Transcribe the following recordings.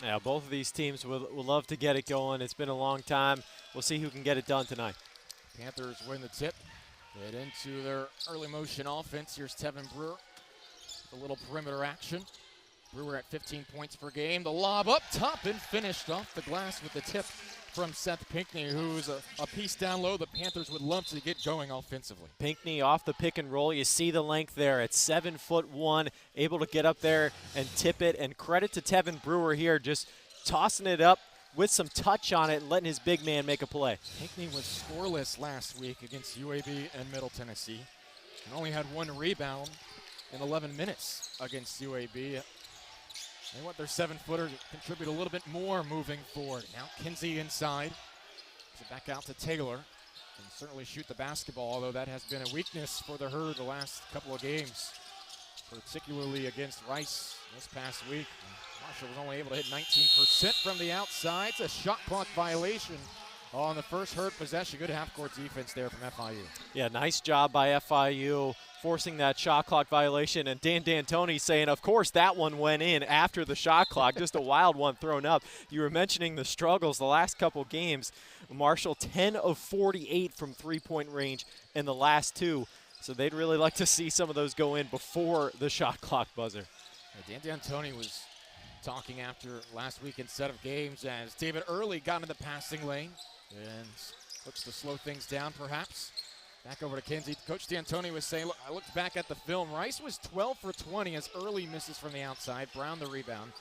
Yeah, both of these teams will love to get it going. It's been a long time. We'll see who can get it done tonight. Panthers win the tip. Get into their early motion offense. Here's Tevin Brewer. A little perimeter action. Brewer at 15 points per game. The lob up top and finished off the glass with the tip from Seth Pinckney, who's a piece down low. The Panthers would love to get going offensively. Pinckney off the pick and roll. You see the length there at 7'1", able to get up there and tip it. And credit to Tevin Brewer here, just tossing it up with some touch on it and letting his big man make a play. Pinckney was scoreless last week against UAB and Middle Tennessee and only had 1 rebound in 11 minutes against UAB. They want their 7-footer to contribute a little bit more moving forward. Now Kinsey inside. So back out to Taylor. Can certainly shoot the basketball, although that has been a weakness for the Herd the last couple of games, particularly against Rice this past week. Marshall was only able to hit 19% from the outside. It's a shot clock violation on the first Herd possession. Good half-court defense there from FIU. Yeah, nice job by FIU forcing that shot clock violation. And Dan D'Antoni saying, of course, that one went in after the shot clock. Just a wild one thrown up. You were mentioning the struggles the last couple games. Marshall 10 of 48 from three-point range in the last 2. So they'd really like to see some of those go in before the shot clock buzzer. Dan D'Antoni was talking after last weekend's set of games as David Early got in the passing lane and looks to slow things down perhaps. Back over to Kinsey. Coach D'Antoni was saying, look, I looked back at the film. Rice was 12 for 20 as Early misses from the outside. Brown the rebound.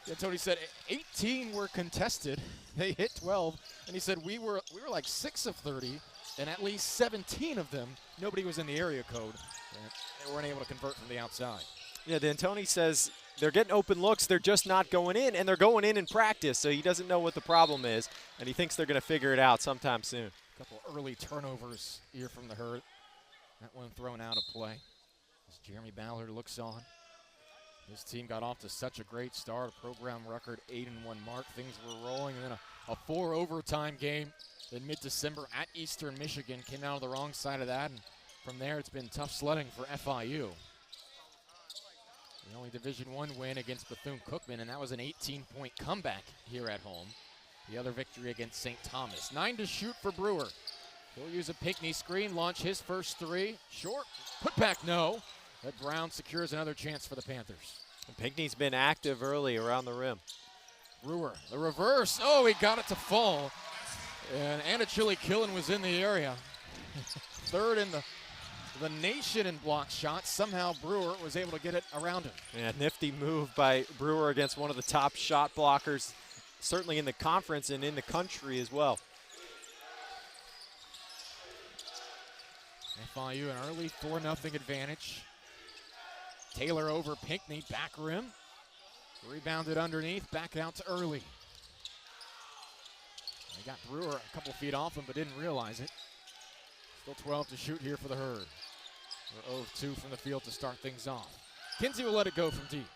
D'Antoni said 18 were contested. They hit 12. And he said we were like 6 of 30, and at least 17 of them, nobody was in the area code. They weren't able to convert from the outside. Yeah, D'Antoni says they're getting open looks. They're just not going in, and they're going in practice, so he doesn't know what the problem is, and he thinks they're going to figure it out sometime soon. A couple early turnovers here from the Herd. That one thrown out of play as Jeremy Ballard looks on. His team got off to such a great start, a program record 8-1 mark. Things were rolling, and then a 4 overtime game in mid-December at Eastern Michigan. Came out on the wrong side of that, and from there it's been tough sledding for FIU. The only Division I win against Bethune-Cookman, and that was an 18-point comeback here at home. The other victory against St. Thomas. 9 to shoot for Brewer. He'll use a Pinckney screen, launch his first 3. Short, put back no. But Brown secures another chance for the Panthers. And Pinckney's been active early around the rim. Brewer, the reverse. Oh, he got it to fall. And Anachili Killen was in the area. Third in the nation in block shots. Somehow Brewer was able to get it around him. Yeah, nifty move by Brewer against one of the top shot blockers, certainly in the conference and in the country as well. FIU an early 4-0 advantage. Taylor over Pinckney, back rim. Rebounded underneath, back out to Early. They got Brewer a couple feet off him, but didn't realize it. Still 12 to shoot here for the Herd. We're 0 of 2 from the field to start things off. Kinsey will let it go from deep.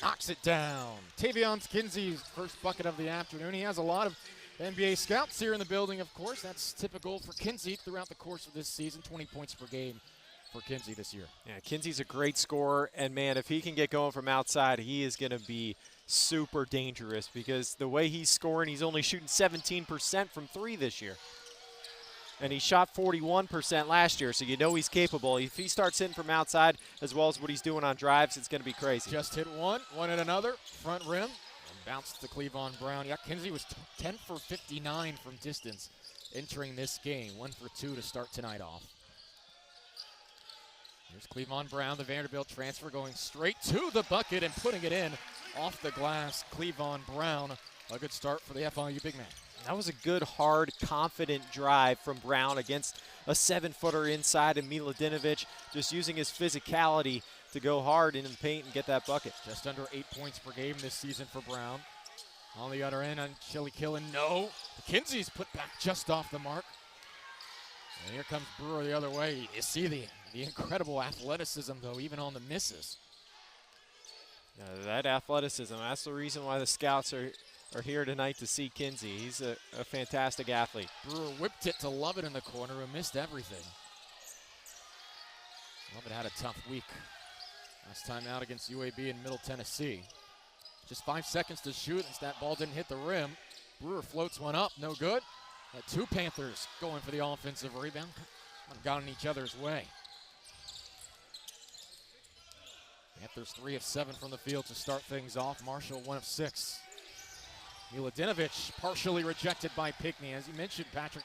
Knocks it down. Tavion Kinsey's first bucket of the afternoon. He has a lot of NBA scouts here in the building, of course. That's typical for Kinsey throughout the course of this season. 20 points per game for Kinsey this year. Yeah, Kinsey's a great scorer, and man, if he can get going from outside, he is going to be super dangerous because the way he's scoring, he's only shooting 17% from 3 this year. And he shot 41% last year, so you know he's capable. If he starts hitting from outside as well as what he's doing on drives, it's going to be crazy. Just hit one at another, front rim, and bounced to Cleavon Brown. Yeah, Kinsey was 10 for 59 from distance entering this game. 1 for 2 to start tonight off. Here's Cleavon Brown, the Vanderbilt transfer, going straight to the bucket and putting it in off the glass. Cleavon Brown, a good start for the FIU big man. That was a good, hard, confident drive from Brown against a 7-footer inside of Miladinovic, just using his physicality to go hard in the paint and get that bucket. Just under 8 points per game this season for Brown. On the other end, on Shelly Killen, no. Kinsey's put back just off the mark. And here comes Brewer the other way. You see the incredible athleticism, though, even on the misses. That athleticism, that's the reason why the scouts are here tonight to see Kinsey. He's a fantastic athlete. Brewer whipped it to Lovett in the corner and missed everything. Lovett had a tough week. Last time out against UAB in Middle Tennessee. Just 5 seconds to shoot as that ball didn't hit the rim. Brewer floats one up, no good. Two Panthers going for the offensive rebound. Got in each other's way. Panthers 3 of 7 from the field to start things off. Marshall 1 of 6. Miladinovic partially rejected by Pinckney. As you mentioned, Patrick,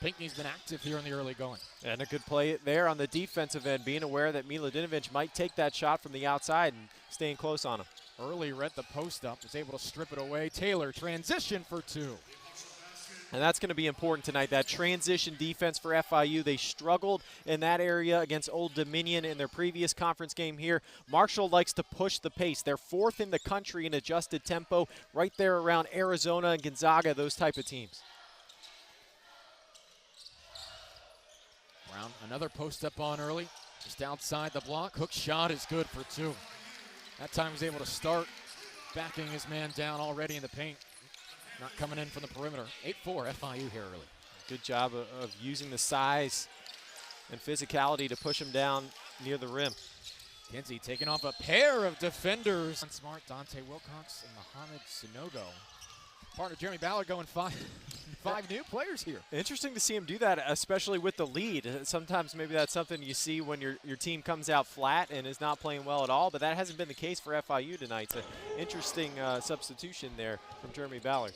Pinckney's been active here in the early going. And a good play there on the defensive end, being aware that Miladinovic might take that shot from the outside and staying close on him. Early read the post up, was able to strip it away. Taylor, transition for 2. And that's going to be important tonight, that transition defense for FIU. They struggled in that area against Old Dominion in their previous conference game here. Marshall likes to push the pace. They're 4th in the country in adjusted tempo, right there around Arizona and Gonzaga, those type of teams. Brown, another post up on early, just outside the block. Hook shot is good for 2. That time he was able to start backing his man down already in the paint. Not coming in from the perimeter. 8-4 FIU here early. Good job of using the size and physicality to push him down near the rim. Kinsey taking off a pair of defenders. Smart, Dante Wilcox, and Mohamed Sinogo. Partner Jeremy Ballard going 5 new players here. Interesting to see him do that, especially with the lead. Sometimes maybe that's something you see when your team comes out flat and is not playing well at all, but that hasn't been the case for FIU tonight. It's an interesting substitution there from Jeremy Ballard.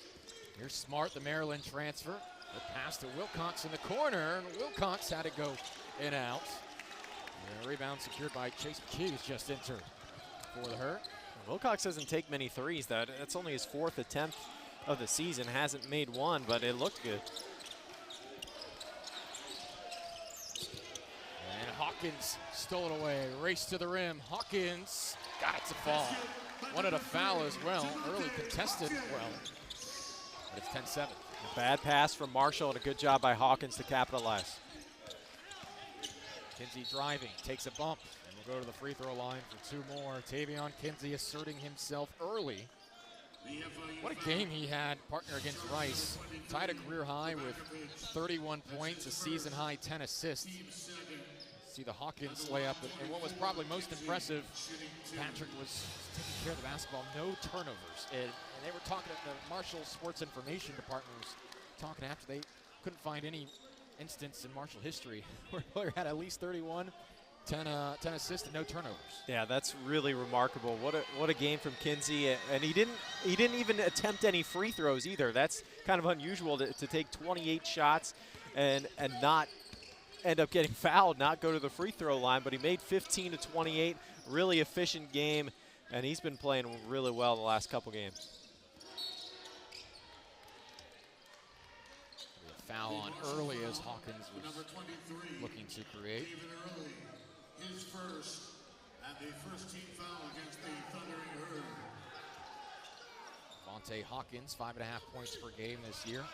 Here's Smart, the Maryland transfer. The pass to Wilcox in the corner, and Wilcox had to go in and out. And a rebound secured by Chase McKee, who's just entered for the Hurt. Wilcox doesn't take many threes. That's only his 4th attempt of the season. Hasn't made one, but it looked good. And Hawkins stole it away. Race to the rim. Hawkins got it to fall. Wanted a foul as well. Early contested well. But it's 10-7. A bad pass from Marshall and a good job by Hawkins to capitalize. Kinsey driving, takes a bump, and will go to the free throw line for 2 more. Tavion Kinsey asserting himself early. What a game he had, partner against Rice. Tied a career high with 31 points, a season high 10 assists. See the Hawkins layup, and what was probably most impressive, Patrick was taking care of the basketball, no turnovers. And they were talking at the Marshall Sports Information Department was talking after they couldn't find any instance in Marshall history where a player had at least 31, 10 assists and no turnovers. Yeah, that's really remarkable. What a game from Kinsey, and he didn't even attempt any free throws either. That's kind of unusual to take 28 shots and not end up getting fouled, not go to the free throw line, but he made 15 to 28, really efficient game, and he's been playing really well the last couple games. Foul on early as Hawkins was looking to create. His first and the first team foul against the Thundering Herd. Vontae Hawkins, 5.5 points per game this year.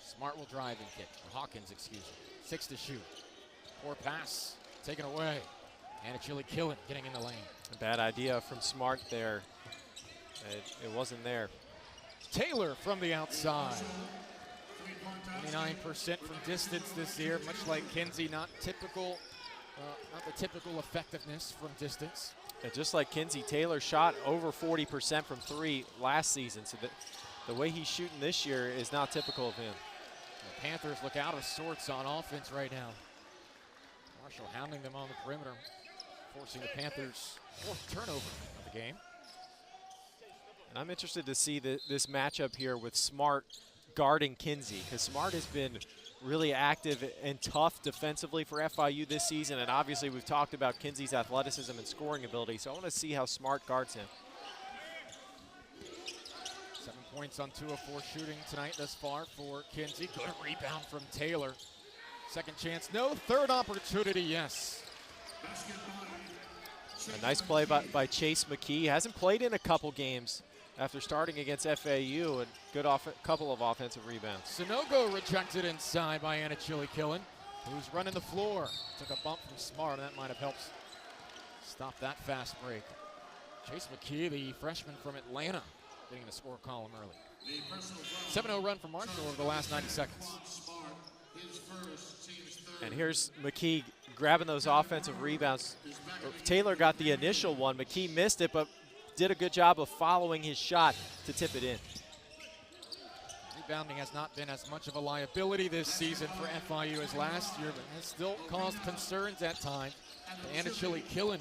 Smart will drive and kick. Or Hawkins, excuse me. 6 to shoot. Poor pass, taken away. And a chili killing, getting in the lane. A bad idea from Smart there. It wasn't there. Taylor from the outside. 29% from distance this year, much like Kinsey, not the typical effectiveness from distance. And just like Kinsey, Taylor shot over 40% from 3 last season. So the way he's shooting this year is not typical of him. The Panthers look out of sorts on offense right now. Marshall hounding them on the perimeter, forcing the Panthers' 4th turnover of the game. And I'm interested to see this matchup here with Smart guarding Kinsey, because Smart has been really active and tough defensively for FIU this season, and obviously we've talked about Kinsey's athleticism and scoring ability, so I want to see how Smart guards him. 7 points on 2 of 4 shooting tonight thus far for Kinsey. Good rebound from Taylor. Second chance, no. Third opportunity, yes. A nice play by Chase McKee. Hasn't played in a couple games after starting against FAU, and good couple of offensive rebounds. Sinogo rejected inside by Anachili Killen, who's running the floor. Took a bump from Smart, and that might have helped stop that fast break. Chase McKee, the freshman from Atlanta, getting the score column early. 7-0 run for Marshall over the last 90 seconds. his first, team's third. And here's McKee grabbing those offensive rebounds. Taylor got the initial one. McKee missed it, but did a good job of following his shot to tip it in. Rebounding has not been as much of a liability this season for FIU as last year, but has still caused concerns at times. Anachili Killen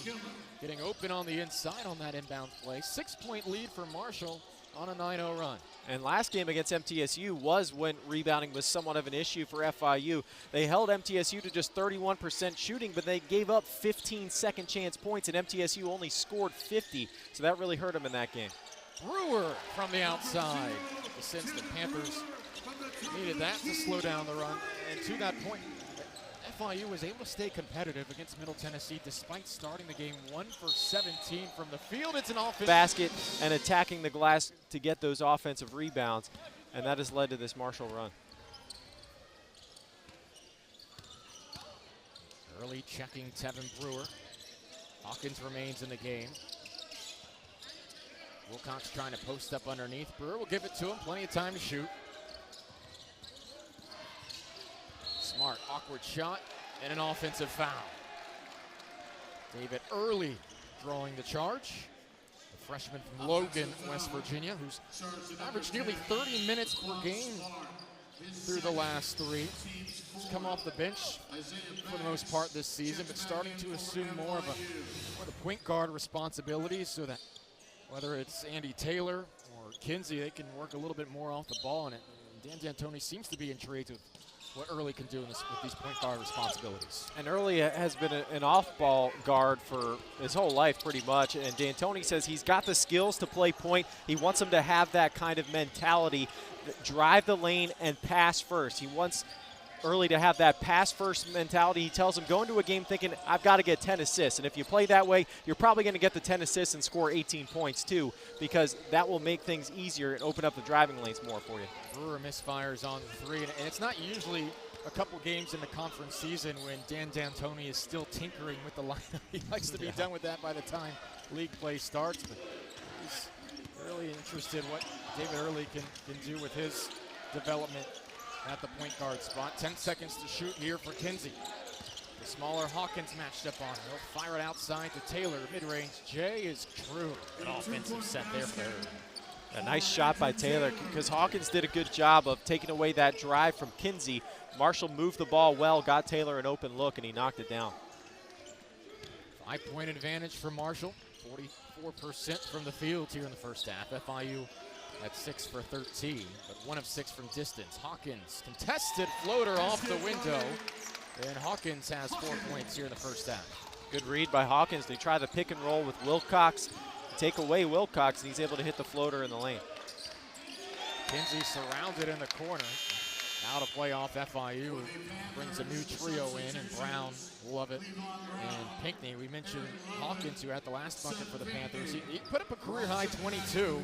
getting open on the inside on that inbound play. 6-point lead for Marshall on a 9-0 run. And last game against MTSU was when rebounding was somewhat of an issue for FIU. They held MTSU to just 31% shooting, but they gave up 15 second chance points, and MTSU only scored 50. So that really hurt them in that game. Brewer from the outside. Since the Panthers needed that to slow down the run. And to that point, FIU was able to stay competitive against Middle Tennessee despite starting the game 1 for 17 from the field. It's an offense. Basket and attacking the glass to get those offensive rebounds, and that has led to this Marshall run. Early checking Tevin Brewer. Hawkins remains in the game. Wilcox trying to post up underneath. Brewer will give it to him. Plenty of time to shoot. Smart, awkward shot, and an offensive foul. David Early drawing the charge. The freshman from Logan, West Virginia, who's averaged nearly 30 minutes per game through the last 3. He's come off the bench for the most part this season, but starting to assume more of the point guard responsibilities so that whether it's Andy Taylor or Kinsey, they can work a little bit more off the ball in it. And Dan D'Antoni seems to be intrigued with what Early can do with these point guard responsibilities. And Early has been an off-ball guard for his whole life pretty much, and D'Antoni says he's got the skills to play point. He wants him to have that kind of mentality, drive the lane and pass first. He wants Early to have that pass-first mentality. He tells him, go into a game thinking, I've got to get 10 assists. And if you play that way, you're probably going to get the 10 assists and score 18 points too, because that will make things easier and open up the driving lanes more for you. Brewer misfires on the 3, and it's not usually a couple games in the conference season when Dan D'Antoni is still tinkering with the lineup. He likes to be done with that by the time league play starts, but he's really interested what David Early can do with his development at the point guard spot. 10 seconds to shoot here for Kinsey. The smaller Hawkins matched up on him. He'll fire it outside to Taylor. Mid-range J is true. An offensive set there for Early. A nice shot by Taylor because Hawkins did a good job of taking away that drive from Kinsey. Marshall moved the ball well, got Taylor an open look, and he knocked it down. 5-point advantage for Marshall. 44% from the field here in the first half. FIU at 6 for 13, but 1 of 6 from distance. Hawkins, contested floater off the window, and Hawkins has 4 points here in the first half. Good read by Hawkins. They try the pick and roll with Wilcox, take away Wilcox, and he's able to hit the floater in the lane. Kinsey surrounded in the corner. Out of play off FIU. Brings a new trio in, and Brown, Lovett, and Pinckney. We mentioned Hawkins, who had the last bucket for the Panthers. He put up a career-high 22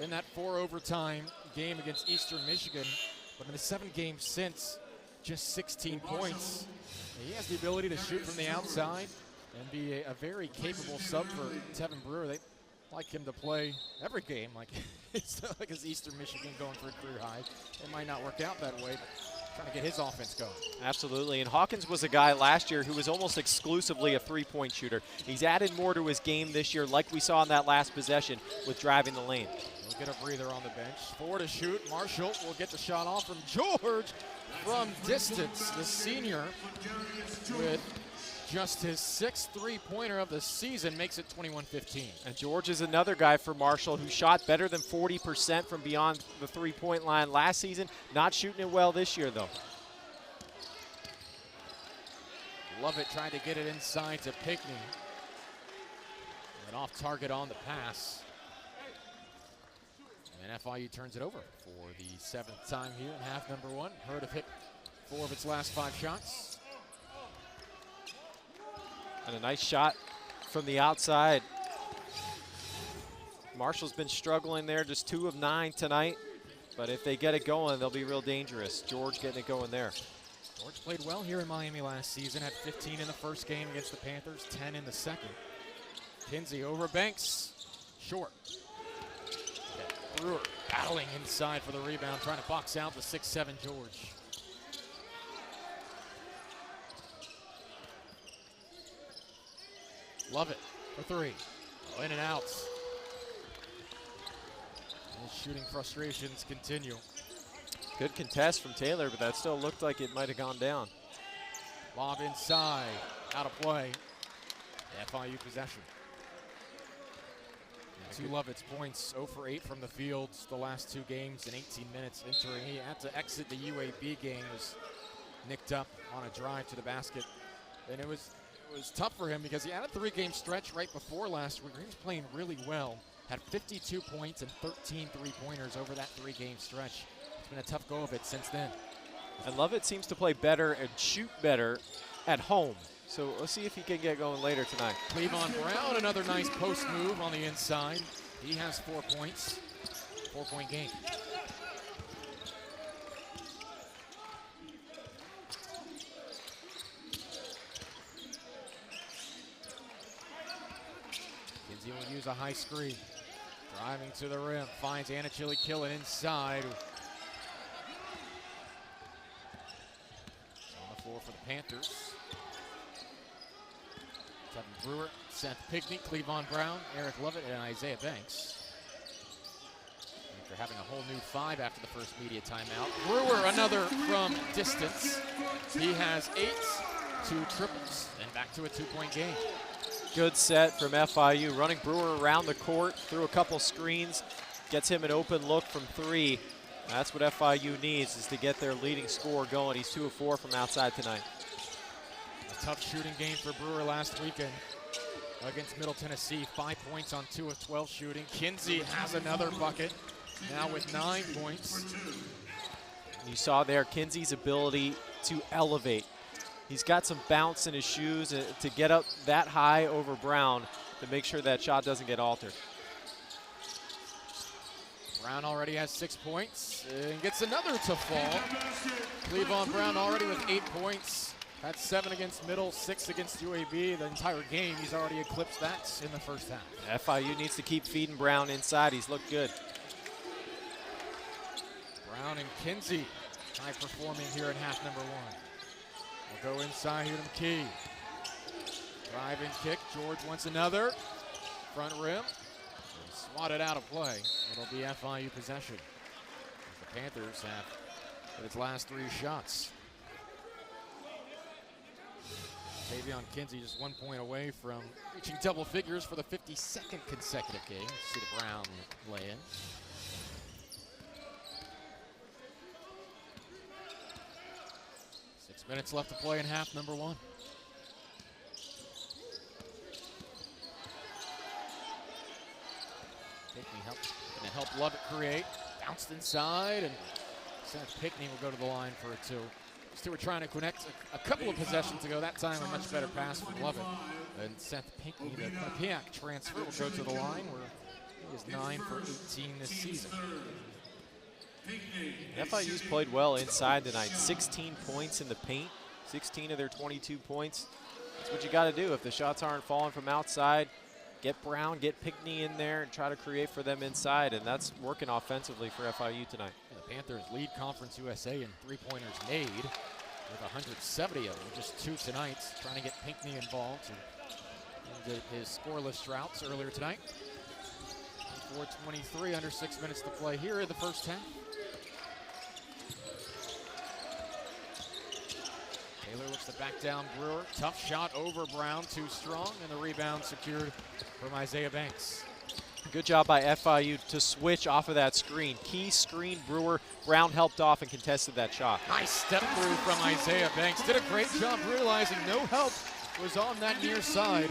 in that 4-overtime game against Eastern Michigan. But in the 7 games since, just 16 points. He has the ability to shoot from the outside and be a very capable sub for Tevin Brewer. They like him to play every game. Like it's not like his Eastern Michigan going for a career high. It might not work out that way, but trying to get his offense going. Absolutely, and Hawkins was a guy last year who was almost exclusively a three-point shooter. He's added more to his game this year, like we saw in that last possession with driving the lane. We'll get a breather on the bench. 4 to shoot. Marshall will get the shot off from George from distance. The senior with just his 6th three-pointer of the season makes it 21-15. And George is another guy for Marshall who shot better than 40% from beyond the three-point line last season. Not shooting it well this year, though. Lovett tried to get it inside to Pinckney. And off target on the pass. And FIU turns it over for the 7th time here in half number 1. Hurd have hit 4 of its last 5 shots. And a nice shot from the outside. Marshall's been struggling there, just 2 of 9 tonight. But if they get it going, they'll be real dangerous. George getting it going there. George played well here in Miami last season. Had 15 in the first game against the Panthers, 10 in the second. Kinsey over Banks, short. Brewer battling inside for the rebound, trying to box out the 6'7" George. Love it for three. In and out. And shooting frustrations continue. Good contest from Taylor, but that still looked like it might have gone down. Lob inside, out of play. FIU possession. Two Lovett's points, 0 for 8 from the field the last 2 games in 18 minutes entering. He had to exit the UAB game, was nicked up on a drive to the basket. And it was tough for him because he had a 3-game stretch right before last week. He was playing really well, had 52 points and 13 3-pointers over that 3-game stretch. It's been a tough go of it since then. And Lovett seems to play better and shoot better at home. So let's see if he can get going later tonight. Cleavon Brown, another nice post move on the inside. He has 4 points, 4-point game. Kinsey will use a high screen. Driving to the rim, finds Anachili Killen inside. On the floor for the Panthers. Kevin Brewer, Seth Pinkney, Cleavon Brown, Eric Lovett, and Isaiah Banks. After having a whole new 5 after the first media timeout. Brewer, another from distance. He has 8, 2 triples, and back to a 2-point game. Good set from FIU, running Brewer around the court, through a couple screens, gets him an open look from 3. That's what FIU needs, is to get their leading scorer going. He's 2 of 4 from outside tonight. A tough shooting game for Brewer last weekend against Middle Tennessee. 5 points on 2 of 12 shooting. Kinsey has another bucket, now with 9 points. You saw there Kinsey's ability to elevate. He's got some bounce in his shoes to get up that high over Brown to make sure that shot doesn't get altered. Brown already has 6 points and gets another to fall. Cleavon Brown already with 8 points. Had 7 against Middle, 6 against UAB. The entire game, he's already eclipsed that in the first half. FIU needs to keep feeding Brown inside. He's looked good. Brown and Kinsey high performing here in half number 1. We'll go inside here to McKee. Drive and kick. George wants another. Front rim. Swatted out of play. It'll be FIU possession. The Panthers have hit its last 3 shots. Tavion Kinsey just 1 point away from reaching double figures for the 52nd consecutive game. See the Brown lay in. Minutes left to play in half number 1. Pinkney gonna help Lovett create. Bounced inside, and Seth Pinkney will go to the line for a 2. These two were trying to connect a couple of possessions ago. That time a much better pass from Lovett. And Seth Pinkney, the Quinnipiac transfer, will go to the line where he is 9 for 18 this season. FIU's played well inside tonight. 16 points in the paint, 16 of their 22 points. That's what you got to do if the shots aren't falling from outside. Get Brown, get Pinkney in there, and try to create for them inside, and that's working offensively for FIU tonight. And the Panthers lead Conference USA in 3-pointers made with 170 of them, just 2 tonight. Trying to get Pinkney involved in his scoreless droughts earlier tonight. 4:23, under 6 minutes to play here in the first half. Taylor looks to back down Brewer. Tough shot over Brown, too strong, and the rebound secured from Isaiah Banks. Good job by FIU to switch off of that screen. Key screen, Brewer. Brown helped off and contested that shot. Nice step through from Isaiah Banks. Did a great job realizing no help was on that near side.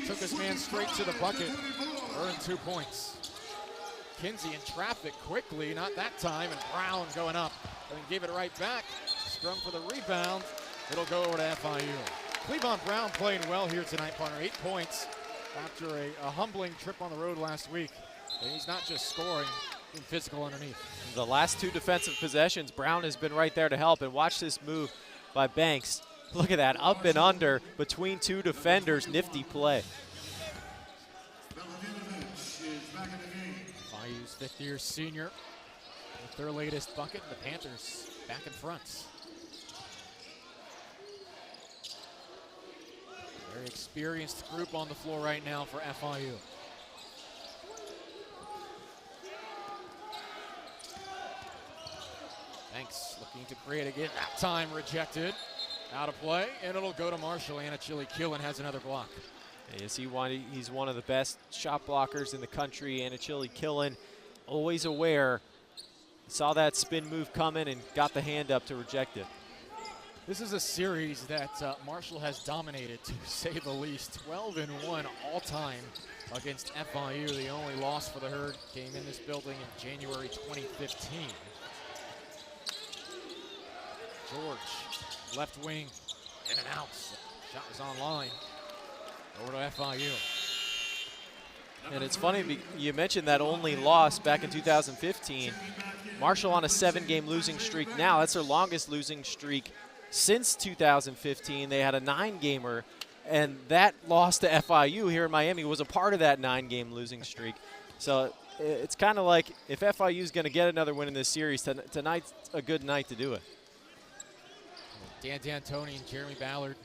Took his man straight to the bucket, earned 2 points. Kinsey in traffic quickly, not that time, and Brown going up, and gave it right back. Scrum for the rebound. It'll go over to FIU. Cleavon Brown playing well here tonight, partner. 8 points after a humbling trip on the road last week. And he's not just scoring, being physical underneath. The last 2 defensive possessions, Brown has been right there to help. And watch this move by Banks. Look at that, up and under between 2 defenders. Nifty play. FIU's 5th-year senior with their latest bucket. The Panthers back in front. Very experienced group on the floor right now for FIU. Banks looking to create again. That time rejected. Out of play, and it'll go to Marshall. Killen has another block. Yes, he's one of the best shot blockers in the country. Killen, always aware. Saw that spin move coming and got the hand up to reject it. This is a series that Marshall has dominated, to say the least. 12-1 all-time against FIU. The only loss for the Herd came in this building in January 2015. George, left wing, in and out. Shot was online. Over to FIU. And it's funny, you mentioned that only loss back in 2015. Marshall on a 7-game losing streak now. That's their longest losing streak since 2015. They had a 9-gamer, and that loss to FIU here in Miami was a part of that 9-game losing streak. So it's kind of like if FIU is going to get another win in this series, tonight's a good night to do it. Dan D'Antoni and Jeremy Ballard,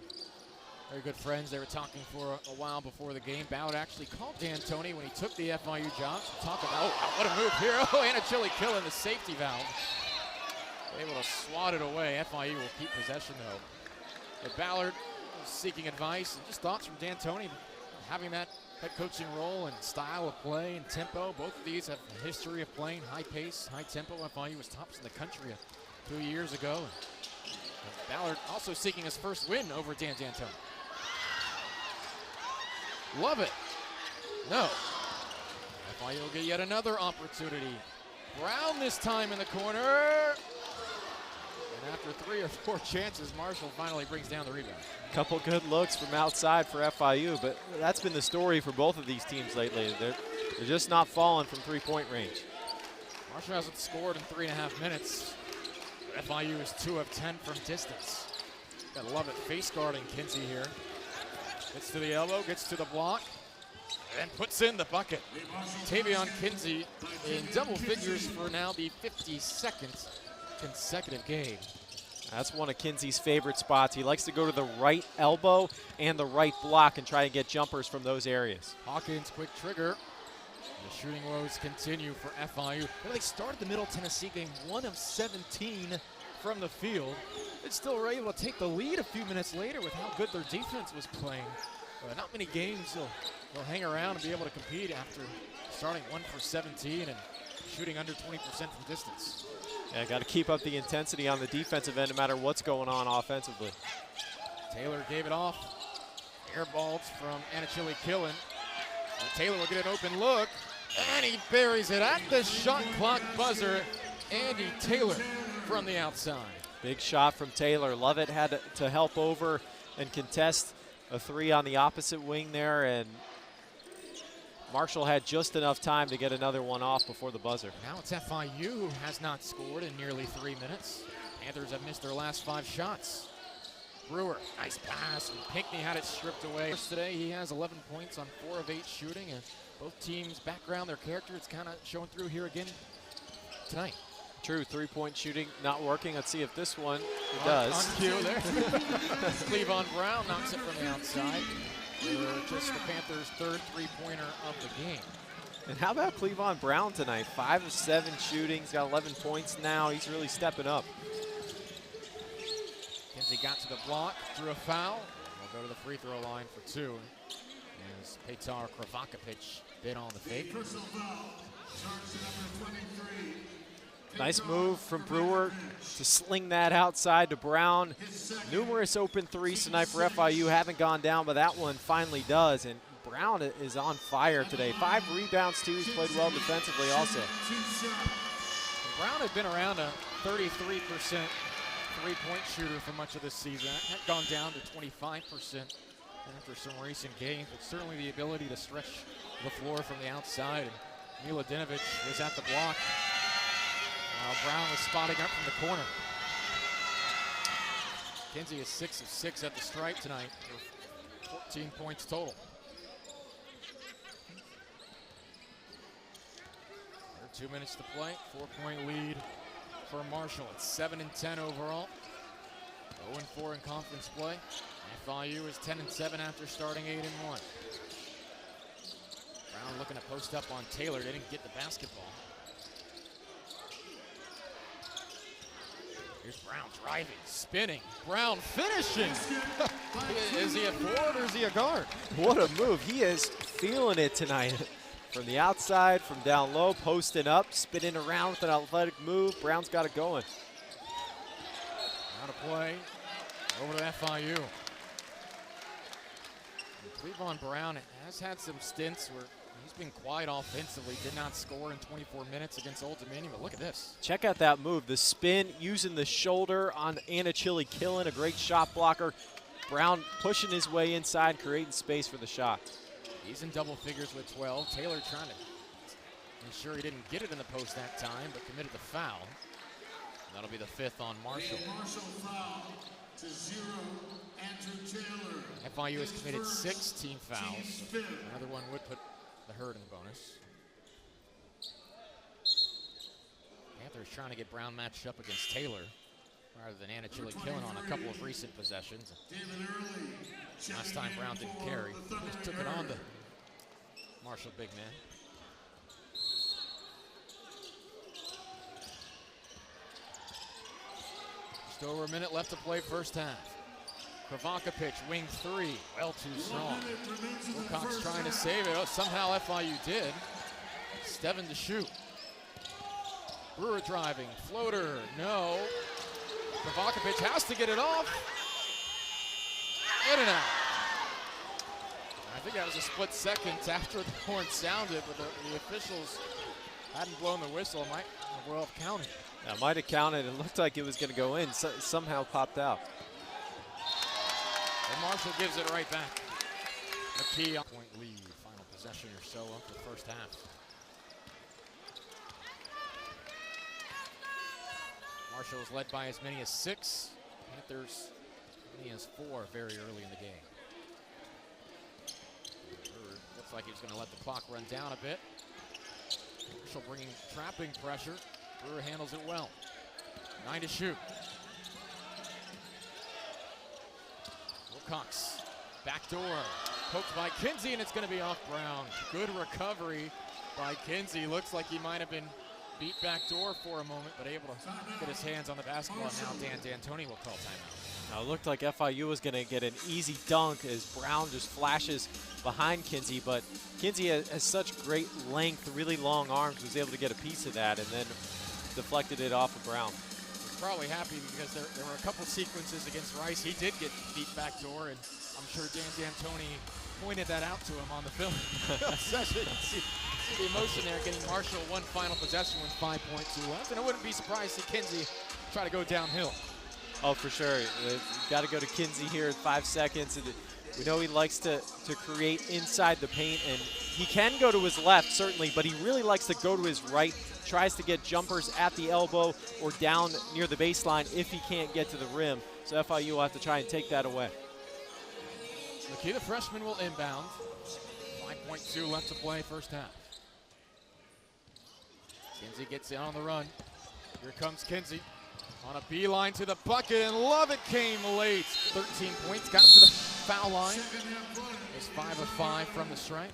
very good friends. They were talking for a while before the game. Ballard actually called D'Antoni when he took the FIU job to talk about, oh, what a move here. Oh, Killen, the safety valve. Able to swat it away. FIU will keep possession, though. But Ballard was seeking advice and just thoughts from D'Antoni, having that head coaching role and style of play and tempo. Both of these have a history of playing high pace, high tempo. FIU was tops in the country 2 years ago. Ballard also seeking his first win over Dan D'Antoni. Love it. No. FIU will get yet another opportunity. Brown this time in the corner. And after 3 or 4 chances, Marshall finally brings down the rebound. Couple good looks from outside for FIU, but that's been the story for both of these teams lately. They're just not falling from 3-point range. Marshall hasn't scored in 3.5 minutes. FIU is 2 of 10 from distance. Gotta love it. Face guarding Kinsey here. Gets to the elbow, gets to the block, and puts in the bucket. Tavion Kinsey in double figures for now the 52nd consecutive game. That's one of Kinsey's favorite spots. He likes to go to the right elbow and the right block and try to get jumpers from those areas. Hawkins, quick trigger. The shooting woes continue for FIU. They started the Middle Tennessee game 1 of 17 from the field. They still were able to take the lead a few minutes later with how good their defense was playing. Not many games they'll hang around and be able to compete after starting 1 for 17 and shooting under 20% from distance. Yeah, got to keep up the intensity on the defensive end no matter what's going on offensively. Taylor gave it off. Airballs from Killen. Taylor will get an open look, and he buries it at the shot clock buzzer. Andy Taylor from the outside. Big shot from Taylor. Lovett had to help over and contest a 3 on the opposite wing there, and Marshall had just enough time to get another one off before the buzzer. Now it's FIU who has not scored in nearly 3 minutes. Panthers have missed their last 5 shots. Brewer, nice pass, and Pinckney had it stripped away. Today he has 11 points on 4 of 8 shooting, and both teams' background, their character, it's kind of showing through here again tonight. True, 3-point shooting not working. Let's see if this one does. On cue there. Cleavon Brown knocks it from the outside. Just the Panthers' 3rd 3-pointer of the game. And how about Cleavon Brown tonight? 5 of 7 shooting. He's got 11 points now. He's really stepping up. Kinsey got to the block, drew a foul. We'll go to the free throw line for 2. As Petar Kravakovic bid on the fake. Nice move from Brewer to sling that outside to Brown. Numerous open threes tonight for FIU. Haven't gone down, but that one finally does. And Brown is on fire today. 5 rebounds, too. He's played well defensively also. Brown had been around a 33% three-point shooter for much of this season. Had gone down to 25% after some recent games, but certainly the ability to stretch the floor from the outside. And Miladinovic was at the block. Brown was spotting up from the corner. Kinsey is 6 of 6 at the stripe tonight for 14 points total. 2 minutes to play, 4-point lead for Marshall. It's 7-10 overall, 0-4 in conference play. FIU is 10-7 after starting 8-1. Brown looking to post up on Taylor, didn't get the basketball. Here's Brown driving, spinning. Brown finishing. Is he a forward or is he a guard? What a move. He is feeling it tonight. From the outside, from down low, posting up, spinning around with an athletic move. Brown's got it going. Out of play. Over to FIU. Cleavon Brown has had some stints where he's been quiet offensively, did not score in 24 minutes against Old Dominion, but look at this. Check out that move, the spin, using the shoulder on Anachili Killen, a great shot blocker. Brown pushing his way inside, creating space for the shot. He's in double figures with 12. Taylor trying to ensure he didn't get it in the post that time, but committed the foul. That'll be the 5th on Marshall. Marshall foul to 0, Andrew Taylor. FIU has committed 6 team fouls. Another one would put the Herd in the bonus. Panthers trying to get Brown matched up against Taylor rather than Anachili Killen on a couple of recent possessions. Last time Brown didn't carry, just took it on the Marshall big man. Just over a minute left to play first half. Kravaca pitch, wing 3, well too strong. Wilcox trying to save it. Oh, somehow FIU did. Steven to shoot. Brewer driving, floater, no. Kravaca pitch has to get it off. In and out. I think that was a split second after the horn sounded, but the officials hadn't blown the whistle. Might well have counted. That might have counted. It looked like it was going to go in. Somehow popped out. And Marshall gives it right back. McKee on point lead. Final possession or so of the first half. Marshall is led by as many as 6. Panthers as many as 4 very early in the game. Brewer looks like he's going to let the clock run down a bit. Marshall bringing trapping pressure. Brewer handles it well. 9 to shoot. Wilcox, backdoor, poked by Kinsey, and it's going to be off Brown. Good recovery by Kinsey. Looks like he might have been beat backdoor for a moment, but able to get his hands on the basketball. Now Dan D'Antoni will call timeout. Now it looked like FIU was going to get an easy dunk as Brown just flashes behind Kinsey, but Kinsey has such great length, really long arms, was able to get a piece of that and then deflected it off of Brown. He's probably happy because there were a couple sequences against Rice. He did get beat backdoor, and I'm sure Dan D'Antoni pointed that out to him on the film session. See the emotion there, getting Marshall one final possession with 5.2 left, and I wouldn't be surprised to see Kinsey try to go downhill. Oh, for sure. Got to go to Kinsey here in 5 seconds. We know he likes to create inside the paint, and he can go to his left, certainly, but he really likes to go to his right, tries to get jumpers at the elbow or down near the baseline if he can't get to the rim. So FIU will have to try and take that away. McKee, the freshman, will inbound. 5.2 left to play first half. Kinsey gets in on the run. Here comes Kinsey on a beeline to the bucket, and Lovett came late. 13 points, got to the foul line. It's 5 of 5 from the stripe.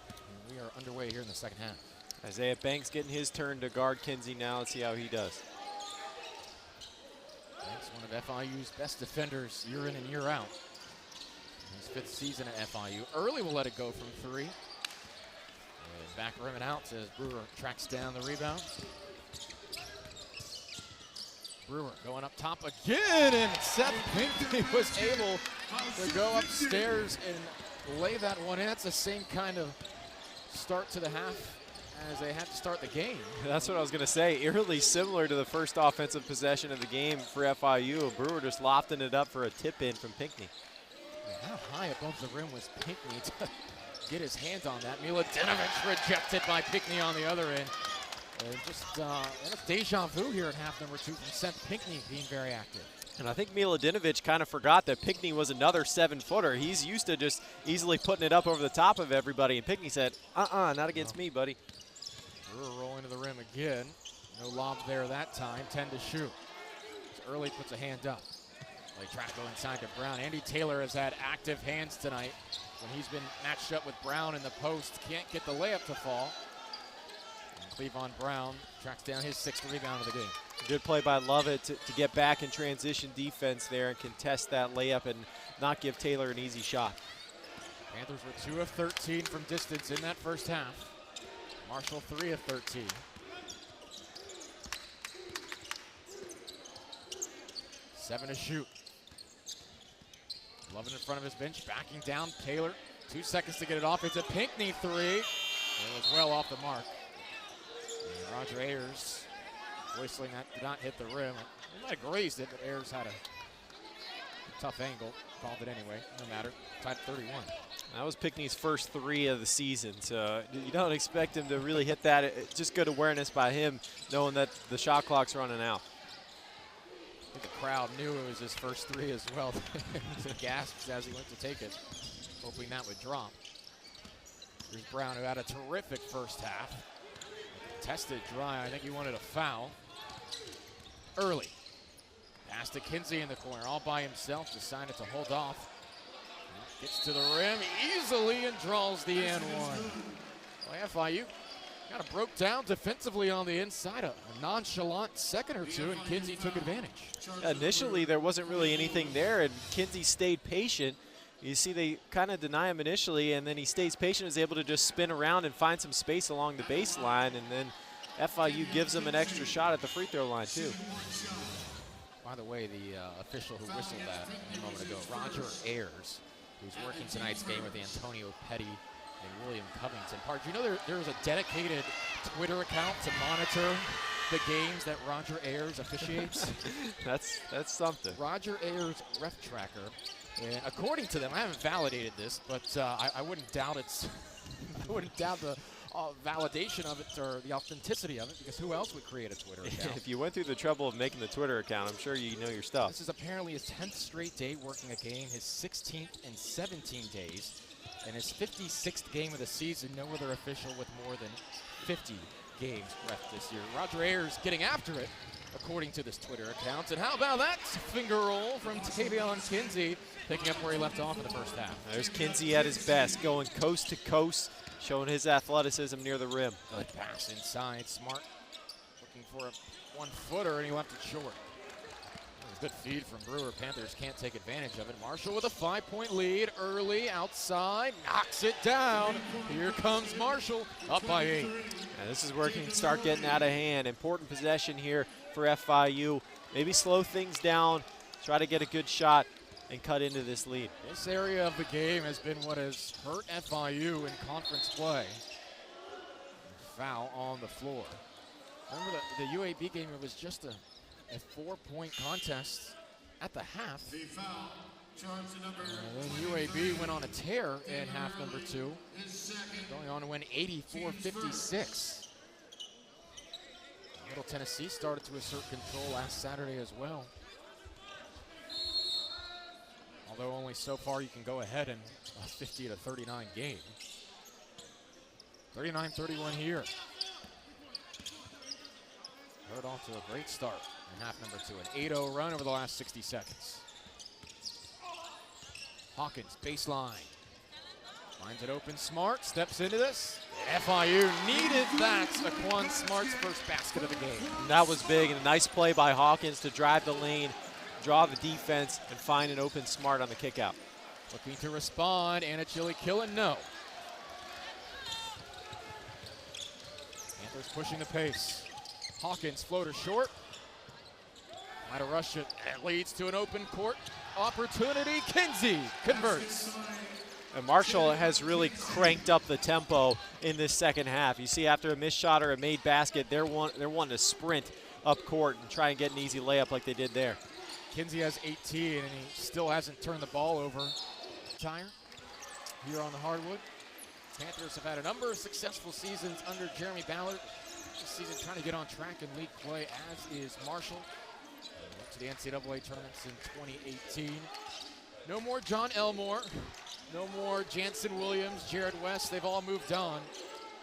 And we are underway here in the second half. Isaiah Banks getting his turn to guard Kinsey now. Let's see how he does. Banks, one of FIU's best defenders year in and year out. His 5th season at FIU. Early will let it go from 3. And back rim and out as Brewer tracks down the rebound. Brewer going up top again, and Seth Pinckney was able to go upstairs and lay that one in. That's the same kind of start to the half as they had to start the game. That's what I was going to say. Eerily similar to the first offensive possession of the game for FIU. Brewer just lofting it up for a tip-in from Pinckney. How high above the rim was Pinckney to get his hands on that? Milutinovic rejected by Pinckney on the other end. And just it's deja vu here at half number 2 from Seth Pinckney being very active. And I think Milutinovic kind of forgot that Pinckney was another 7-footer. He's used to just easily putting it up over the top of everybody, and Pinckney said, not against me, buddy. Brewer rolling to the rim again. No lob there that time, 10 to shoot. Early puts a hand up. They try to go inside to Brown. Andy Taylor has had active hands tonight when he's been matched up with Brown in the post. Can't get the layup to fall. And Cleavon Brown tracks down his 6th rebound of the game. Good play by Lovett to get back in transition defense there and contest that layup and not give Taylor an easy shot. Panthers were 2 of 13 from distance in that first half. Marshall 3 of 13. Seven to shoot. Lovett in front of his bench, backing down. Taylor, 2 seconds to get it off. It's a Pinckney 3. It was well off the mark. And Roger Ayers whistling that did not hit the rim. He might have grazed it, but Ayers had a tough angle. Called it anyway. No matter. Tied at 31. That was Pinckney's first 3 of the season, so you don't expect him to really hit that. It's just good awareness by him, knowing that the shot clock's running out. I think the crowd knew it was his first 3 as well. He gasped as he went to take it, hoping that would drop. Here's Brown, who had a terrific first half. Tested dry. I think he wanted a foul early. Pass to Kinsey in the corner, all by himself. Decided to hold off. Gets to the rim easily and draws the and one. Well, FIU kind of broke down defensively on the inside. A nonchalant second or two, and Kinsey took advantage. Initially, there wasn't really anything there, and Kinsey stayed patient. You see they kind of deny him initially, and then he stays patient, is able to just spin around and find some space along the baseline, and then FIU gives him an extra shot at the free throw line, too. By the way, the official who whistled that a moment ago, Roger Ayers, who's working tonight's game with Antonio Petty and William Covington. Park, do you know there was a dedicated Twitter account to monitor the games that Roger Ayers officiates? That's something. Roger Ayers Ref Tracker. And according to them, I haven't validated this, but I wouldn't doubt I wouldn't doubt the validation of it or the authenticity of it, because who else would create a Twitter account? If you went through the trouble of making the Twitter account, I'm sure you know your stuff. This is apparently his 10th straight day working a game, his 16th in 17 days, and his 56th game of the season. No other official with more than 50 games ref this year. Roger Ayers getting after it, according to this Twitter account. And how about that finger roll from Tavion Kinsey, picking up where he left off in the first half. There's Kinsey at his best, going coast to coast, showing his athleticism near the rim. Good pass inside, Smart looking for a one-footer, and he left it short. That was a good feed from Brewer. Panthers can't take advantage of it. Marshall with a 5-point lead early, outside, knocks it down. Here comes Marshall, up by 8. And this is where it can start getting out of hand. Important possession here for FIU. Maybe slow things down, try to get a good shot, and cut into this lead. This area of the game has been what has hurt FIU in conference play. Foul on the floor. Remember the UAB game, it was just a 4-point contest at the half. The foul charged to number. And then UAB went on a tear in half number 2, going on to win 84-56. Middle Tennessee started to assert control last Saturday as well. Although only so far you can go ahead in a 50-39 game. 39-31 here. Hurt off to a great start in half number 2. An 8-0 run over the last 60 seconds. Hawkins, baseline. Finds it open, Smart, steps into this. FIU needed that. Aquan Smart's first basket of the game. That was big, and a nice play by Hawkins to drive the lane, draw the defense, and find an open Smart on the kickout. Looking to respond, Anachili Killen, no. Panthers pushing the pace. Hawkins, floater short. Might have rushed it. It leads to an open court opportunity. Kinsey converts. And Marshall has really cranked up the tempo in this second half. You see, after a missed shot or a made basket, they're wanting to sprint up court and try and get an easy layup like they did there. Kinsey has 18, and he still hasn't turned the ball over. Tire here on the hardwood. Panthers have had a number of successful seasons under Jeremy Ballard. This season trying to get on track in league play, as is Marshall. Went to the NCAA tournaments in 2018. No more John Elmore. No more Jansen Williams, Jared West. They've all moved on.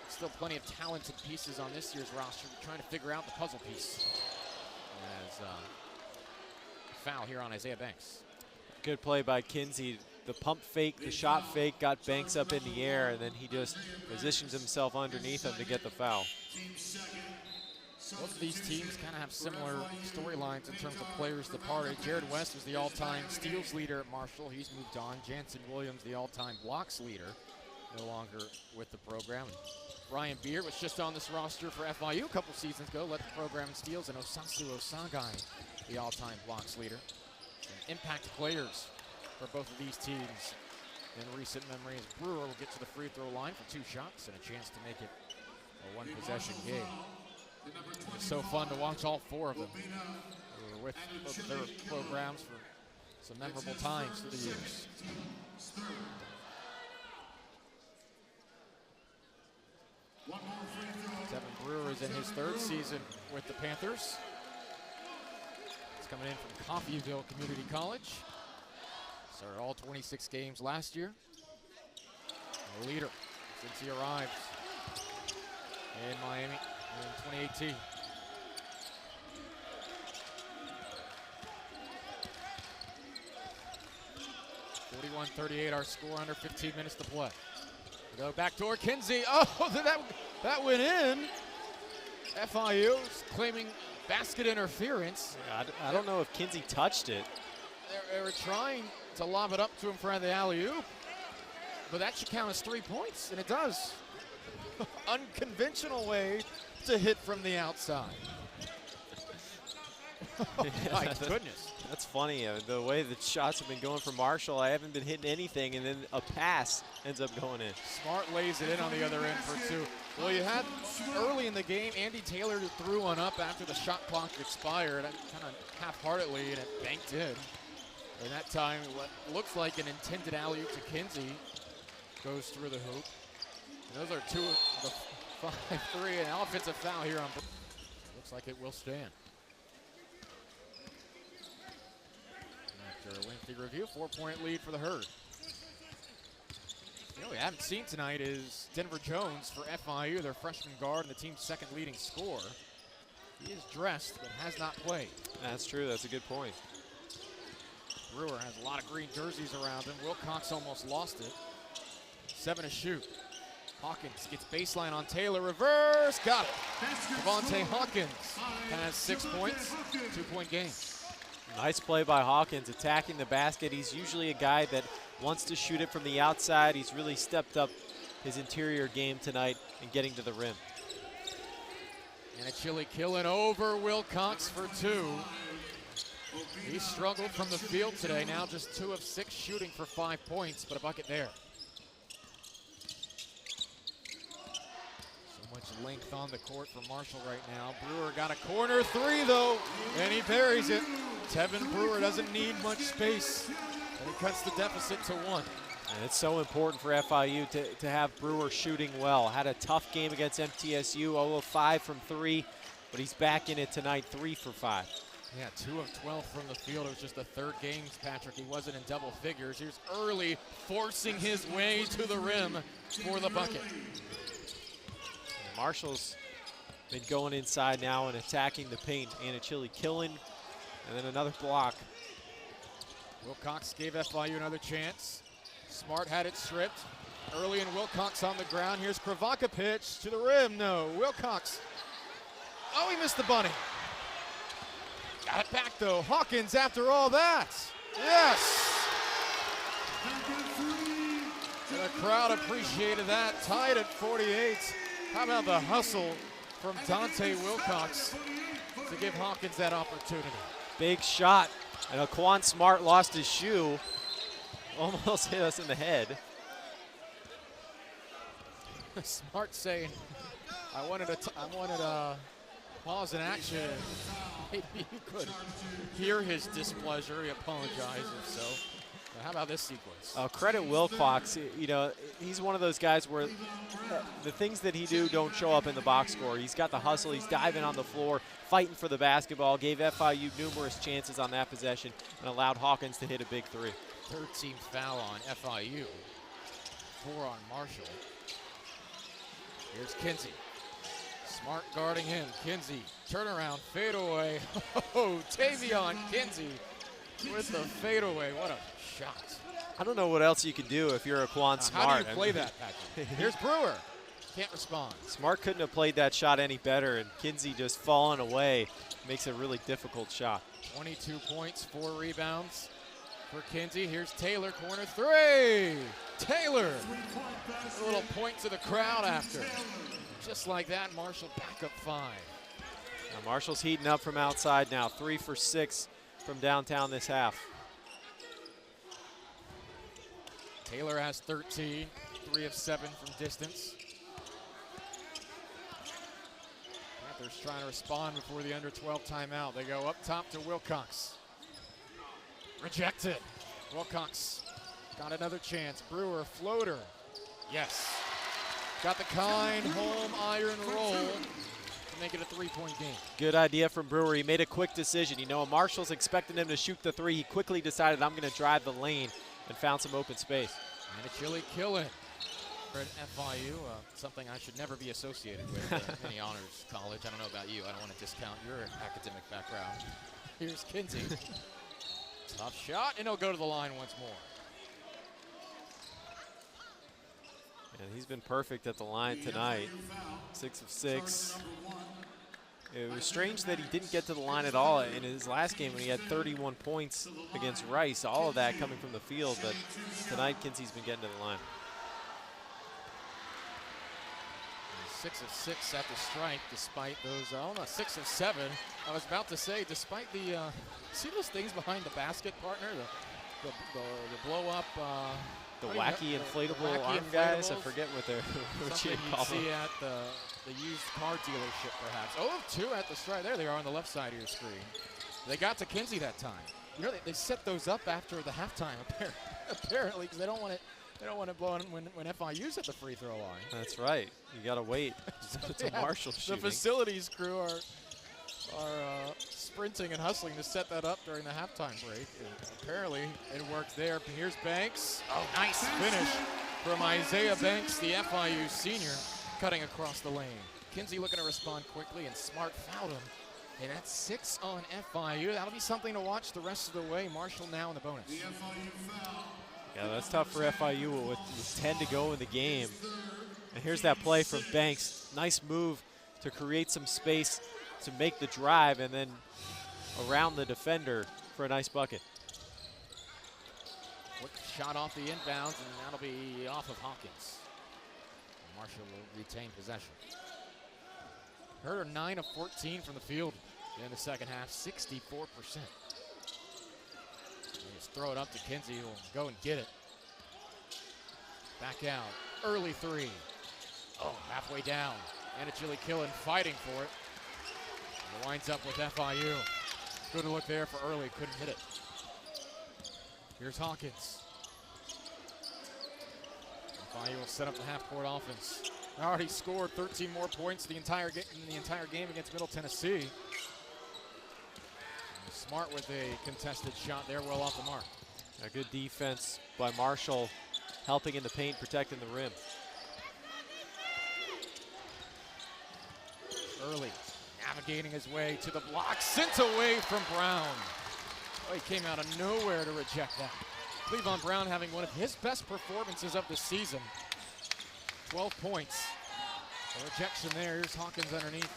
Still plenty of talented pieces on this year's roster. We're trying to figure out the puzzle piece. As foul here on Isaiah Banks. Good play by Kinsey. The pump fake, the shot fake got Banks up in the air, and then he just positions himself underneath him to get the foul. Both of these teams kind of have similar storylines in terms of players departed. Jared West was the all-time steals leader at Marshall. He's moved on. Jansen Williams, the all-time blocks leader, no longer with the program. Brian Beard was just on this roster for FIU a couple seasons ago, led the program in steals, and Osasu Osagai, the all-time blocks leader. Some impact players for both of these teams in recent memory, as Brewer will get to the free throw line for 2 shots and a chance to make it a 1-possession game. It's so fun to watch all 4 of them. We were with both of their programs for some memorable times through the years. Devin Brewer is in his 3rd season with the Panthers. He's coming in from Coffeyville Community College. Started all 26 games last year. A leader since he arrived in Miami in 2018. (41-38) our score, under 15 minutes to play. We go backdoor, Kinsey. Oh, that went in. FIU's claiming basket interference. Yeah, I don't know if Kinsey touched it. They were trying to lob it up to him for the alley-oop, but that should count as 3 points, and it does. Unconventional way to hit from the outside. Oh, my goodness. That's funny. The way the shots have been going for Marshall, I haven't been hitting anything, and then a pass ends up going in. Smart lays it in on the other end for 2. Well, you had early in the game, Andy Taylor threw one up after the shot clock expired, kind of half-heartedly, and it banked in. And that time, what looks like an intended alley-oop to Kinsey goes through the hoop. And those are 2 of the 5-3, and an offensive foul here on. Looks like it will stand. After a lengthy review, 4-point lead for the Herd. You know, we haven't seen tonight is Denver Jones for FIU, their freshman guard and the team's 2nd leading scorer. He is dressed but has not played. That's true. That's a good point. Brewer has a lot of green jerseys around him. Wilcox almost lost it. 7 to shoot. Hawkins gets baseline on Taylor. Reverse. Got it. Devontae Hawkins has 6 points. 2-point game. Nice play by Hawkins, attacking the basket. He's usually a guy that wants to shoot it from the outside. He's really stepped up his interior game tonight and getting to the rim. And a Chili killing over Wilcox for 2. He struggled from the field today, now just 2 of 6 shooting for 5 points, but a bucket there. So much length on the court for Marshall right now. Brewer got a corner 3 though, and he buries it. Tevin Brewer doesn't need much space, and he cuts the deficit to 1. And it's so important for FIU to have Brewer shooting well. Had a tough game against MTSU, 0 of 5 from 3, but he's back in it tonight, 3 for 5. Yeah, 2 of 12 from the field. It was just the 3rd game, Patrick. He wasn't in double figures. Here's Early forcing his way to the rim for the bucket. And Marshall's been going inside now and attacking the paint. Anachili killing, and then another block. Wilcox gave FIU another chance. Smart had it stripped. Early and Wilcox on the ground. Here's Kravaca pitch to the rim. No, Wilcox. Oh, he missed the bunny. Got it back though. Hawkins after all that. Yes. And the crowd appreciated that. Tied at 48. How about the hustle from Dante Wilcox to give Hawkins that opportunity? Big shot. And Quan Smart lost his shoe. Almost hit us in the head. Smart saying, I wanted a pause in action. Maybe you could hear his displeasure. He apologized if so. Now how about this sequence? Credit Wilcox. You know, he's one of those guys where the things that he do don't show up in the box score. He's got the hustle. He's diving on the floor, fighting for the basketball. Gave FIU numerous chances on that possession and allowed Hawkins to hit a big 3. 3rd team foul on FIU. 4 on Marshall. Here's Kinsey. Smart guarding him. Kinsey, turnaround, fadeaway. Oh, Tavion Kinsey with the fadeaway. What a shot. I don't know what else you can do if you're a Quan Smart. How do you play that, Patrick? Here's Brewer. Can't respond. Smart couldn't have played that shot any better, and Kinsey just falling away makes it a really difficult shot. 22 points, 4 rebounds for Kinsey. Here's Taylor, corner 3. Taylor, a little point to the crowd after. Just like that, Marshall back up 5. Now Marshall's heating up from outside now, 3 for 6 from downtown this half. Taylor has 13, 3 of 7 from distance. Panthers trying to respond before the under 12 timeout. They go up top to Wilcox. Rejected. Wilcox got another chance. Brewer, floater. Yes. Got the kind home iron roll to make it a 3-point game. Good idea from Brewer. He made a quick decision. You know, Marshall's expecting him to shoot the 3. He quickly decided, I'm going to drive the lane, and found some open space. And a chilly killing for an FIU, something I should never be associated with any honors college. I don't know about you. I don't want to discount your academic background. Here's Kinsey. Tough shot, and he'll go to the line once more. And he's been perfect at the line tonight. 6 of 6. It was strange that he didn't get to the line at all in his last game when he had 31 points against Rice. All of that coming from the field, but tonight Kinsey's been getting to the line. 6 of 6 at the strike, despite those, 6 of 7. I was about to say, despite the, see those things behind the basket, partner? The blow up. The wacky inflatable arm guys, I forget what they're something you'd see at the used car dealership, perhaps. 0 of 2 at the strike. There they are on the left side of your screen. They got to Kinsey that time. You know, they set those up after the halftime, apparently, because they don't want it. They don't want to blow in when FIU's at the free throw line. That's right. You got to wait. It's a Marshall shooting. The facilities crew are sprinting and hustling to set that up during the halftime break. And apparently it worked there. Here's Banks. Oh, nice finish from Isaiah Banks, the FIU senior, cutting across the lane. Kinsey looking to respond quickly, and Smart fouled him. And that's 6 on FIU. That'll be something to watch the rest of the way. Marshall now in the bonus. Yeah, that's tough for FIU with 10 to go in the game. And here's that play from Banks. Nice move to create some space to make the drive and then around the defender for a nice bucket. Quick shot off the inbounds, and that'll be off of Hawkins. Marshall will retain possession. Herder 9 of 14 from the field in the second half, 64%. Just throw it up to Kinsey, who will go and get it. Back out, early 3. Oh, halfway down. And a chilly killing, fighting for it. And it winds up with FIU. Good look there for early, couldn't hit it. Here's Hawkins. FIU will set up the half-court offense. Already scored 13 more points in the entire game against Middle Tennessee. And Smart with a contested shot there, well off the mark. A good defense by Marshall, helping in the paint, protecting the rim. Early, navigating his way to the block, sent away from Brown. Oh, he came out of nowhere to reject that. Cleavon Brown having one of his best performances of the season. 12 points. A rejection there. Here's Hawkins underneath.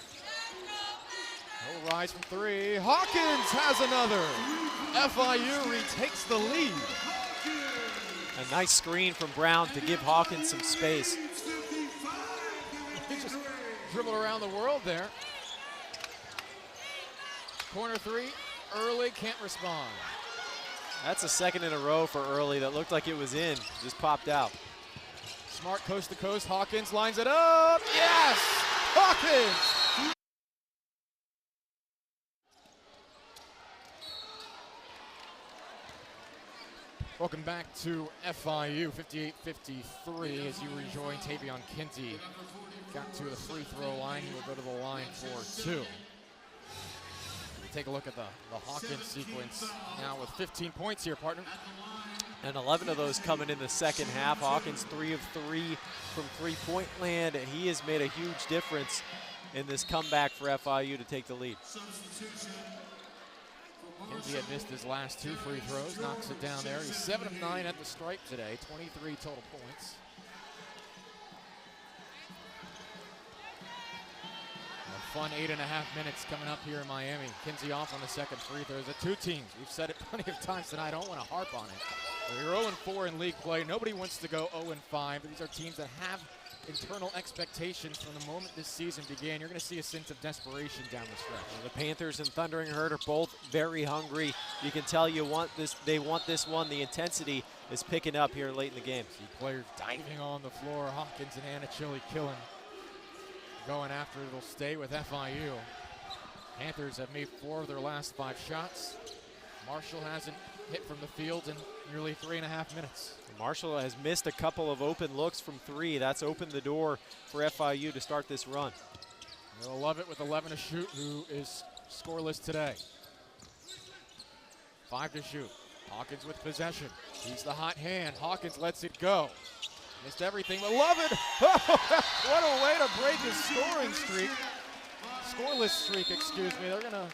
He'll rise from 3. Hawkins has another. FIU retakes the lead. A nice screen from Brown to give Hawkins some space. He just dribbled around the world there. Corner 3, Early can't respond. That's a second in a row for Early that looked like it was in, just popped out. Smart coast to coast, Hawkins lines it up, yes! Hawkins! Welcome back to FIU, 58-53 as you rejoin Tavion Kinsey. Got to the free throw line, he will go to the line for 2. Take a look at the Hawkins sequence now with 15 points here, partner. And 11 of those coming in the second half. Hawkins 3 of 3 from three-point land, and he has made a huge difference in this comeback for FIU to take the lead. Substitution for Kinsey had missed his last 2 free throws, knocks it down there. He's 7 of 9 at the stripe today, 23 total points. A fun 8.5 minutes coming up here in Miami. Kinsey off on the second free throws. The two teams, we've said it plenty of times tonight, I don't want to harp on it. You're 0-4 in league play. Nobody wants to go 0-5, but these are teams that have internal expectations from the moment this season began. You're going to see a sense of desperation down the stretch. The Panthers and Thundering Herd are both very hungry. You can tell they want this one. The intensity is picking up here late in the game. See players diving on the floor. Hawkins and Anna Chili killing. Going after it, will stay with FIU. Panthers have made 4 of their last 5 shots. Marshall hasn't hit from the field in nearly 3.5 minutes. Marshall has missed a couple of open looks from 3. That's opened the door for FIU to start this run. They'll love it with 11 to shoot, who is scoreless today. 5 to shoot. Hawkins with possession. He's the hot hand. Hawkins lets it go. Missed everything, but love it. What a way to break his scoring streak. Scoreless streak, excuse me. They're going to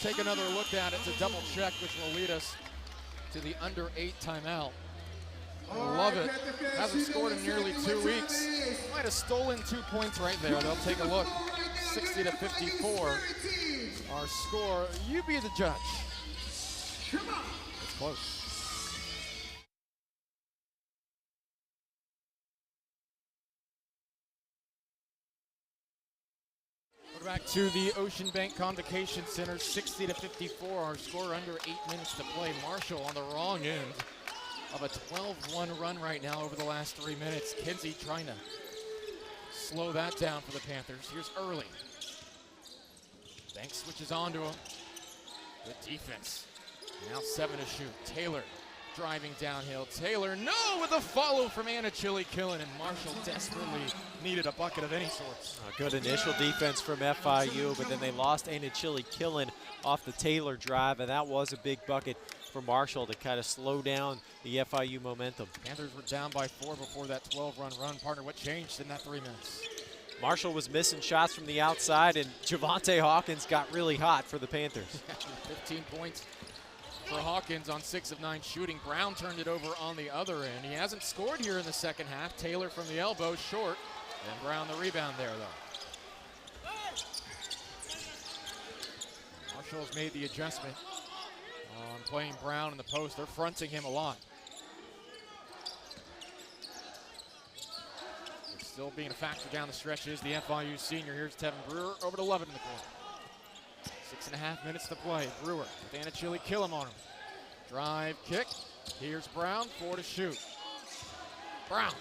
take another look at it to double check, which will lead us to the under 8 timeout. Love it. Hasn't scored in nearly 2 weeks. Might have stolen 2 points right there. They'll take a look. 60 to 54. Our score. You be the judge. It's close. We're back to the Ocean Bank Convocation Center. 60 to 54. Our score under 8 minutes to play. Marshall on the wrong end of a 12-1 run right now over the last 3 minutes. Kinsey trying to slow that down for the Panthers. Here's Early. Banks switches on to him. Good defense. Now 7 to shoot. Taylor driving downhill. Taylor, no, with a follow from Anna Chili Killen, and Marshall desperately needed a bucket of any sorts. Good initial defense from FIU, but then they lost Anna Chili Killen off the Taylor drive, and that was a big bucket for Marshall to kind of slow down the FIU momentum. Panthers were down by 4 before that 12-run. Partner, what changed in that 3 minutes? Marshall was missing shots from the outside, and Javante Hawkins got really hot for the Panthers. 15 points for Hawkins on 6 of 9 shooting. Brown turned it over on the other end. He hasn't scored here in the second half. Taylor from the elbow, short, and Brown the rebound there, though. Marshall's made the adjustment on playing Brown in the post. They're fronting him a lot. Still being a factor down the stretch is the FIU senior. Here's Tevin Brewer over to Lovett in the corner. 6.5 minutes to play. Brewer with Anna Chili Killen on him. Drive, kick. Here's Brown, 4 to shoot. Brown,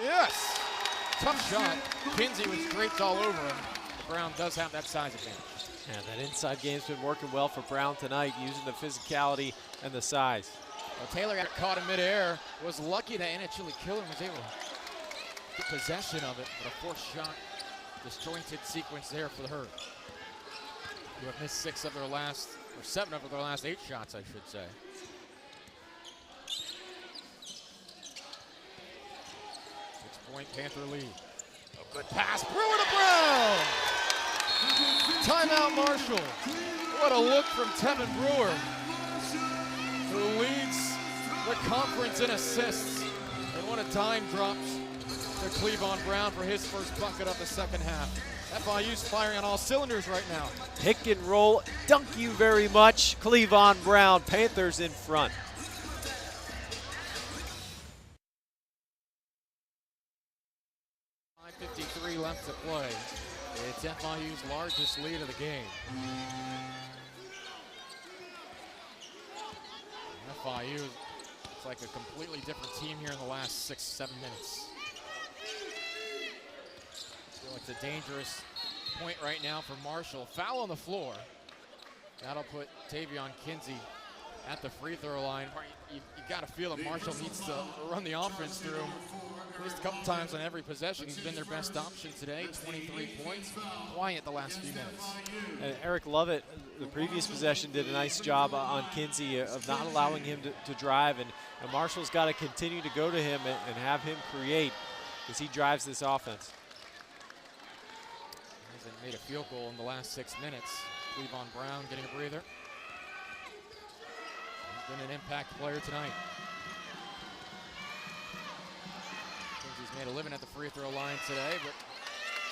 yes! Tough shot. Kinsey was draped all over him. Brown does have that size advantage. Yeah, that inside game's been working well for Brown tonight, using the physicality and the size. Well, Taylor got caught in midair. Was lucky that Anna Chili Killen was able to get possession of it, but a forced shot, disjointed sequence there for the Herd. Who have missed 7 of their last 8 shots, I should say. Six-point Panther lead. A good pass, Brewer to Brown! Timeout Marshall. What a look from Tevin Brewer, who leads the conference in assists. And what a dime drops to Cleavon Brown for his first bucket of the second half. FIU's firing on all cylinders right now. Pick and roll, dunk you very much. Cleavon Brown, Panthers in front. .53 left to play. It's FIU's largest lead of the game. FIU, it's like a completely different team here in the last 6-7 minutes. I feel like it's a dangerous point right now for Marshall. Foul on the floor. That'll put Tavion Kinsey at the free throw line. You got to feel that Marshall needs to run the offense through him at least a couple times on every possession. He's been their best option today. 23 points, quiet the last few minutes. And Eric Lovett, the previous possession, did a nice job on Kinsey of not allowing him to drive. And Marshall's got to continue to go to him and have him create as he drives this offense. Hasn't made a field goal in the last 6 minutes. Cleavon Brown getting a breather. He's been an impact player tonight. Kinsey's made a living at the free throw line today, but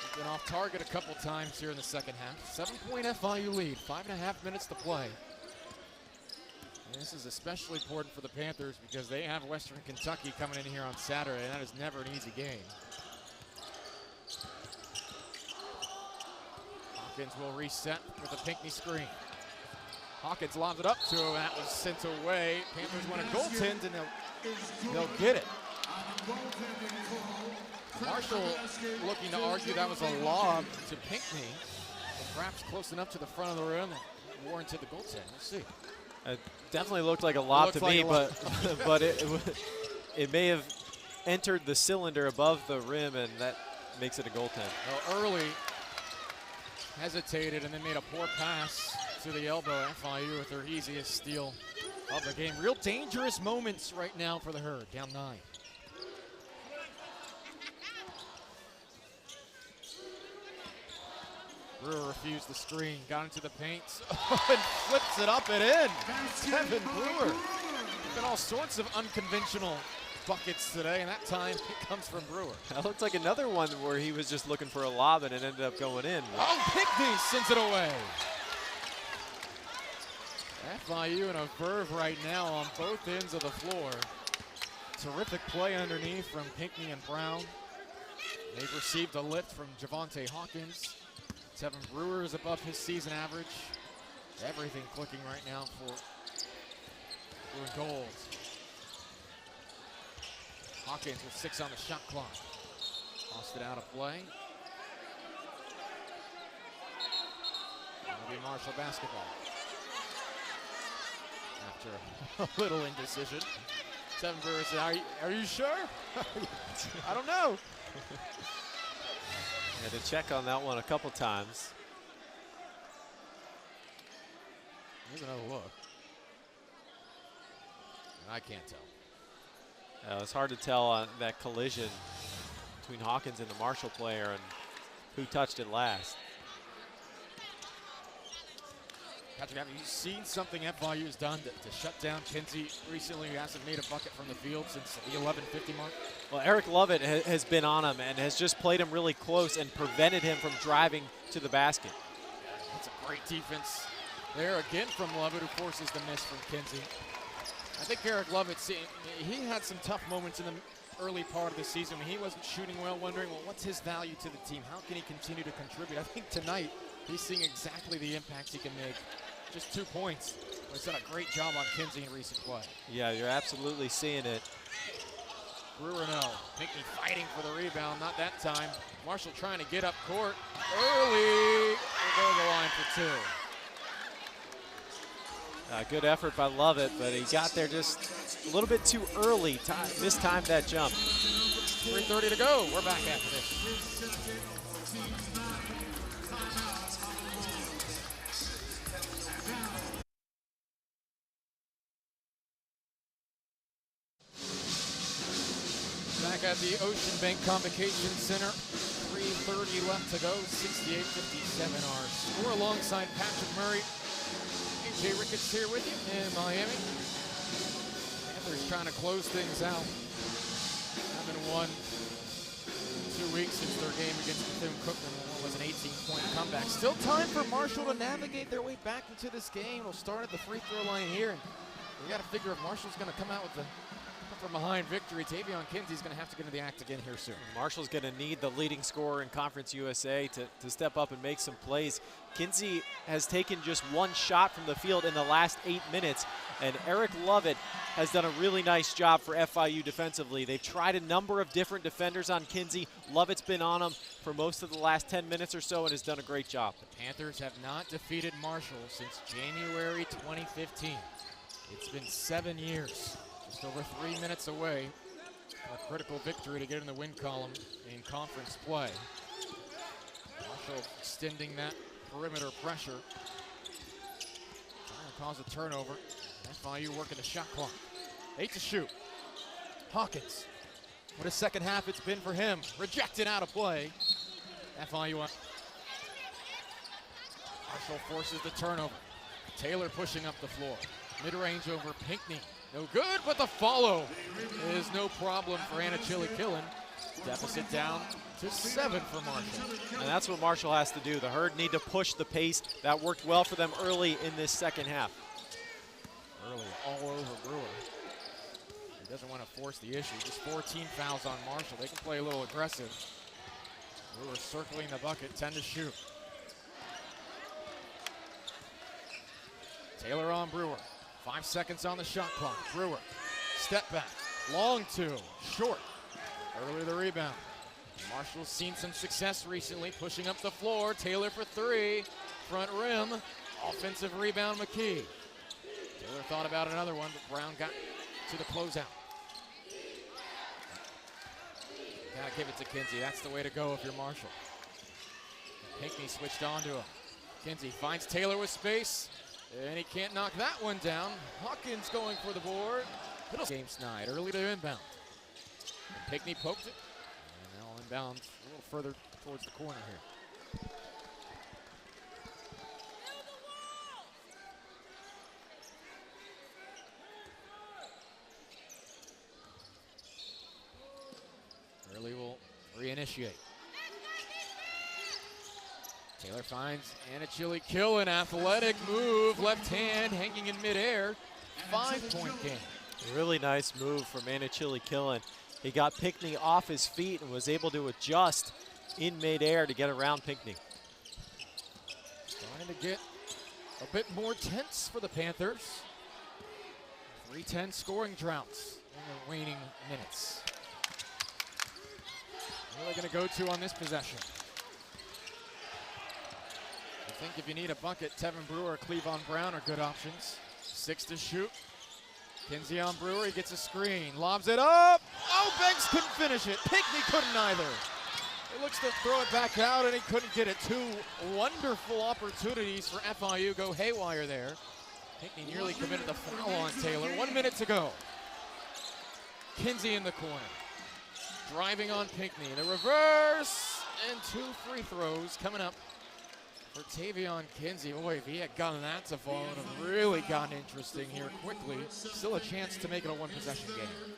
he's been off target a couple times here in the second half. 7-point FIU lead, 5.5 minutes to play. And this is especially important for the Panthers because they have Western Kentucky coming in here on Saturday, and that is never an easy game. Hawkins will reset with a Pinckney screen. Hawkins lobs it up to him. That was sent away. Panthers want to goaltend, and they'll get it. Marshall looking to argue that was a lob to Pinckney, but perhaps close enough to the front of the rim that warranted the goaltend. We'll see. It definitely looked like a lob to me, but but it may have entered the cylinder above the rim, and that makes it a goaltend. Well, early hesitated and then made a poor pass to the elbow. FIU with their easiest steal of the game. Real dangerous moments right now for the Herd, down 9. Brewer refused the screen, got into the paint, and flips it up and in. Kevin Brewer. Been all sorts of unconventional buckets today, and that time it comes from Brewer. That looked like another one where he was just looking for a lob and it ended up going in. Oh, Pinckney sends it away. FIU in a verve right now on both ends of the floor. Terrific play underneath from Pinckney and Brown. They've received a lift from Javonte Hawkins. Kevin Brewer is above his season average. Everything clicking right now for blue and gold. Hawkins with 6 on the shot clock. Lost it out of play. It'll be Marshall basketball. After a little indecision. Kevin Brewer said, are you sure? I don't know. Had to check on that one a couple times. Here's another look. And I can't tell. It's hard to tell on that collision between Hawkins and the Marshall player and who touched it last. Patrick, have you seen something FIU has done to shut down Kinsey recently, who hasn't made a bucket from the field since the 11:50 mark? Well, Eric Lovett has been on him and has just played him really close and prevented him from driving to the basket. That's a great defense there again from Lovett, who forces the miss from Kinsey. I think Eric Lovett, he had some tough moments in the early part of the season when he wasn't shooting well, wondering, well, what's his value to the team? How can he continue to contribute? I think tonight he's seeing exactly the impact he can make. Just 2 points. He's done a great job on Kinsey in recent play. Yeah, you're absolutely seeing it. Brewer no. Pinckney fighting for the rebound, not that time. Marshall trying to get up court early. We'll go to the line for 2. Good effort by Lovett, but he got there just a little bit too early. Mistimed that jump. 3:30 to go. We're back after this. Back at the Ocean Bank Convocation Center. 3:30 left to go. 68-57 our score, alongside Patrick Murray. AJ Ricketts here with you in Miami. Panthers trying to close things out. Haven't won in 2 weeks since their game against Bethune-Cookman. What was an 18-point comeback. Still time for Marshall to navigate their way back into this game. We'll start at the free throw line here, and we got to figure if Marshall's going to come out with the from behind victory. Tavion Kinsey's going to have to get into the act again here soon. Marshall's going to need the leading scorer in Conference USA to step up and make some plays. Kinsey has taken just 1 shot from the field in the last 8 minutes, and Eric Lovett has done a really nice job for FIU defensively. They've tried a number of different defenders on Kinsey. Lovett's been on him for most of the last 10 minutes or so and has done a great job. The Panthers have not defeated Marshall since January 2015. It's been 7 years. Just over 3 minutes away from a critical victory to get in the win column in conference play. Marshall extending that perimeter pressure. Trying to cause a turnover. FIU working the shot clock. 8 to shoot. Hawkins. What a second half it's been for him. Rejected out of play. FIU on. Marshall forces the turnover. Taylor pushing up the floor. Mid-range over Pinckney. No good, but the follow is no problem for Killen. Deficit down to 7 for Marshall. And that's what Marshall has to do. The Herd need to push the pace. That worked well for them early in this second half. Early all over Brewer. He doesn't want to force the issue. Just 14 fouls on Marshall. They can play a little aggressive. Brewer circling the bucket, 10 to shoot. Taylor on Brewer. 5 seconds on the shot clock. Brewer, step back, long two, short. Early the rebound. Marshall's seen some success recently, pushing up the floor. Taylor for 3, front rim. Offensive rebound, McKee. Taylor thought about another one, but Brown got to the closeout. Gotta give it to Kinsey. That's the way to go if you're Marshall. Pinckney switched on to him. Kinsey finds Taylor with space. And he can't knock that one down. Hawkins going for the board. Game snide, early to inbound. And Pinckney poked it. And now inbound a little further towards the corner here. Early will reinitiate. Taylor finds Killen, athletic move, left hand hanging in midair, 5-point game. A really nice move from Killen. He got Pinckney off his feet and was able to adjust in midair to get around Pinckney. Starting to get a bit more tense for the Panthers. 3-10 scoring droughts in the waning minutes. What are they going to go to on this possession? I think if you need a bucket, Tevin Brewer or Cleavon Brown are good options. 6 to shoot. Kinsey on Brewer, he gets a screen, lobs it up. Oh, Banks couldn't finish it. Pinckney couldn't either. He looks to throw it back out and he couldn't get it. 2 wonderful opportunities for FIU go haywire there. Pinckney nearly committed the foul on Taylor. 1 minute to go. Kinsey in the corner. Driving on Pinckney. The reverse and 2 free throws coming up for Tavion Kinsey. Boy, if he had gotten that to fall, it would have really gotten interesting here quickly. Still a chance to make it a 1-possession game.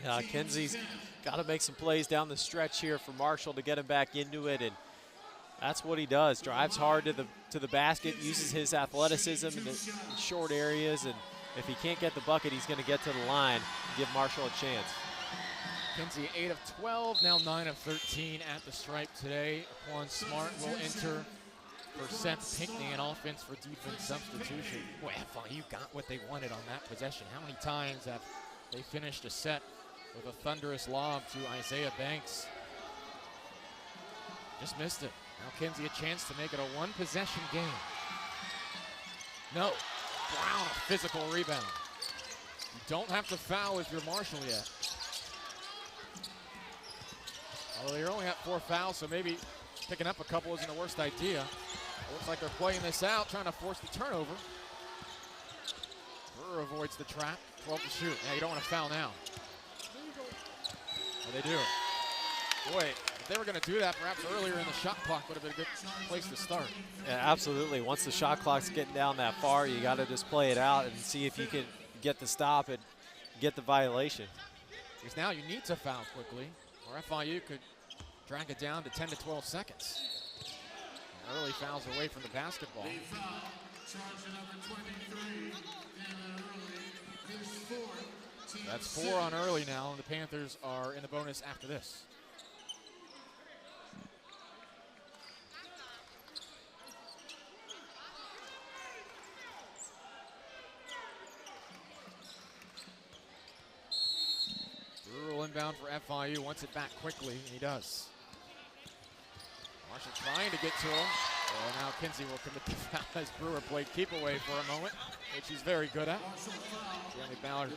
Yeah, Kinsey's got to make some plays down the stretch here for Marshall to get him back into it, and that's what he does. Drives hard to the basket, uses his athleticism in the short areas, and if he can't get the bucket, he's going to get to the line and give Marshall a chance. Kinsey 8 of 12, now 9 of 13 at the stripe today. Quan Smart will enter for Seth Pinckney, an offense for defense substitution. Boy, FIU got what they wanted on that possession. How many times have they finished a set with a thunderous lob to Isaiah Banks? Just missed it. Now Kinsey a chance to make it a 1-possession game. No. Brown, a physical rebound. You don't have to foul if you're Marshall yet. Well, they're only at 4 fouls, so maybe picking up a couple isn't the worst idea. Looks like they're playing this out, trying to force the turnover. Brewer avoids the trap. 12 to shoot. Yeah, you don't want to foul now. Well, they do. Boy, if they were going to do that perhaps earlier in the shot clock, would have been a good place to start. Yeah, absolutely. Once the shot clock's getting down that far, you got to just play it out and see if you can get the stop and get the violation. Because now you need to foul quickly, or FIU could drag it down to 10 to 12 seconds. Early fouls away from the basketball. That's 4 on early now, and the Panthers are in the bonus after this. Brewer will inbound for FIU, wants it back quickly, and he does. Marshall trying to get to him. And now Kinsey will commit the foul as Brewer played keep away for a moment, which he's very good at. Jeremy Ballard,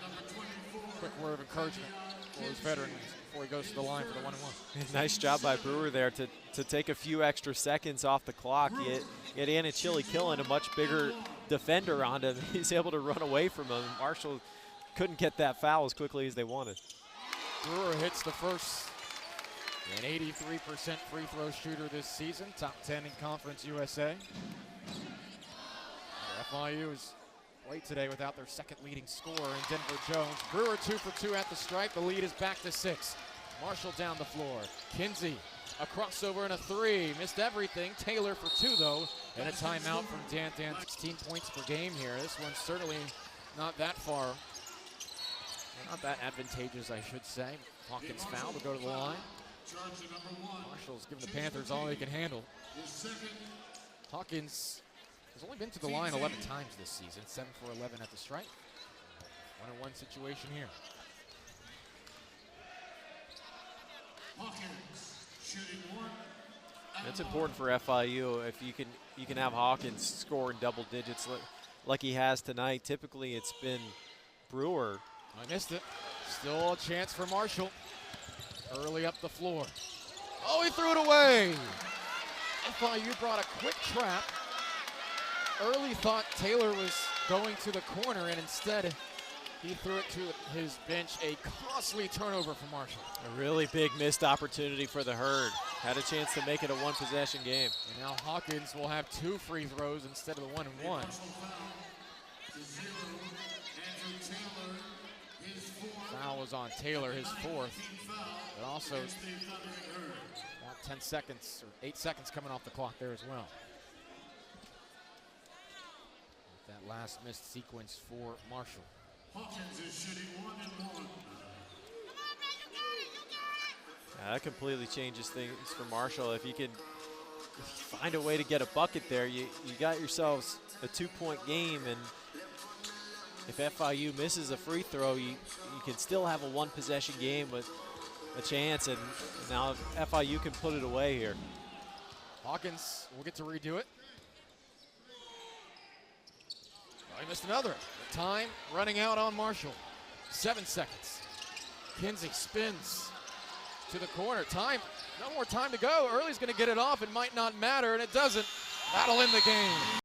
quick word of encouragement for his veteran before he goes to the line for the 1-1. Nice job by Brewer there to take a few extra seconds off the clock. Yet Killen, a much bigger defender on him. He's able to run away from him. Marshall couldn't get that foul as quickly as they wanted. Brewer hits the first. An 83% free throw shooter this season, top 10 in Conference USA. FIU is Late today without their second leading scorer in Denver Jones. Brewer 2 for 2 at the stripe. The lead is back to 6. Marshall down the floor. Kinsey, a crossover and a 3. Missed everything. Taylor for 2 though. And a timeout from Dan. 16 points per game here. This one's certainly not that far. Not that advantageous, I should say. Hawkins foul to go to the line. Marshall's giving the Panthers all they can handle. Hawkins has only been to the line 11 times this season, 7 for 11 at the stripe. 1-on-1 situation here. It's important for FIU if you can have Hawkins score in double digits like he has tonight. Typically, it's been Brewer. I missed it. Still a chance for Marshall. Early up the floor. Oh, he threw it away. FIU brought a quick trap. Early thought Taylor was going to the corner, and instead he threw it to his bench. A costly turnover for Marshall. A really big missed opportunity for the Herd. Had a chance to make it a one-possession game. And now Hawkins will have 2 free throws instead of the 1-and-1. Foul was on Taylor, his 4th. But also about 10 seconds, or 8 seconds coming off the clock there as well. That last missed sequence for Marshall. Hawkins is shooting 1-and-1. That completely changes things for Marshall. If you can find a way to get a bucket there, you got yourselves a 2-point game, and if FIU misses a free throw, you can still have a one-possession game with a chance, and now FIU can put it away here. Hawkins will get to redo it. Oh, he missed another. The time running out on Marshall. 7 seconds. Kinsey spins to the corner. Time, no more time to go. Early's going to get it off. It might not matter, and it doesn't. That'll end the game.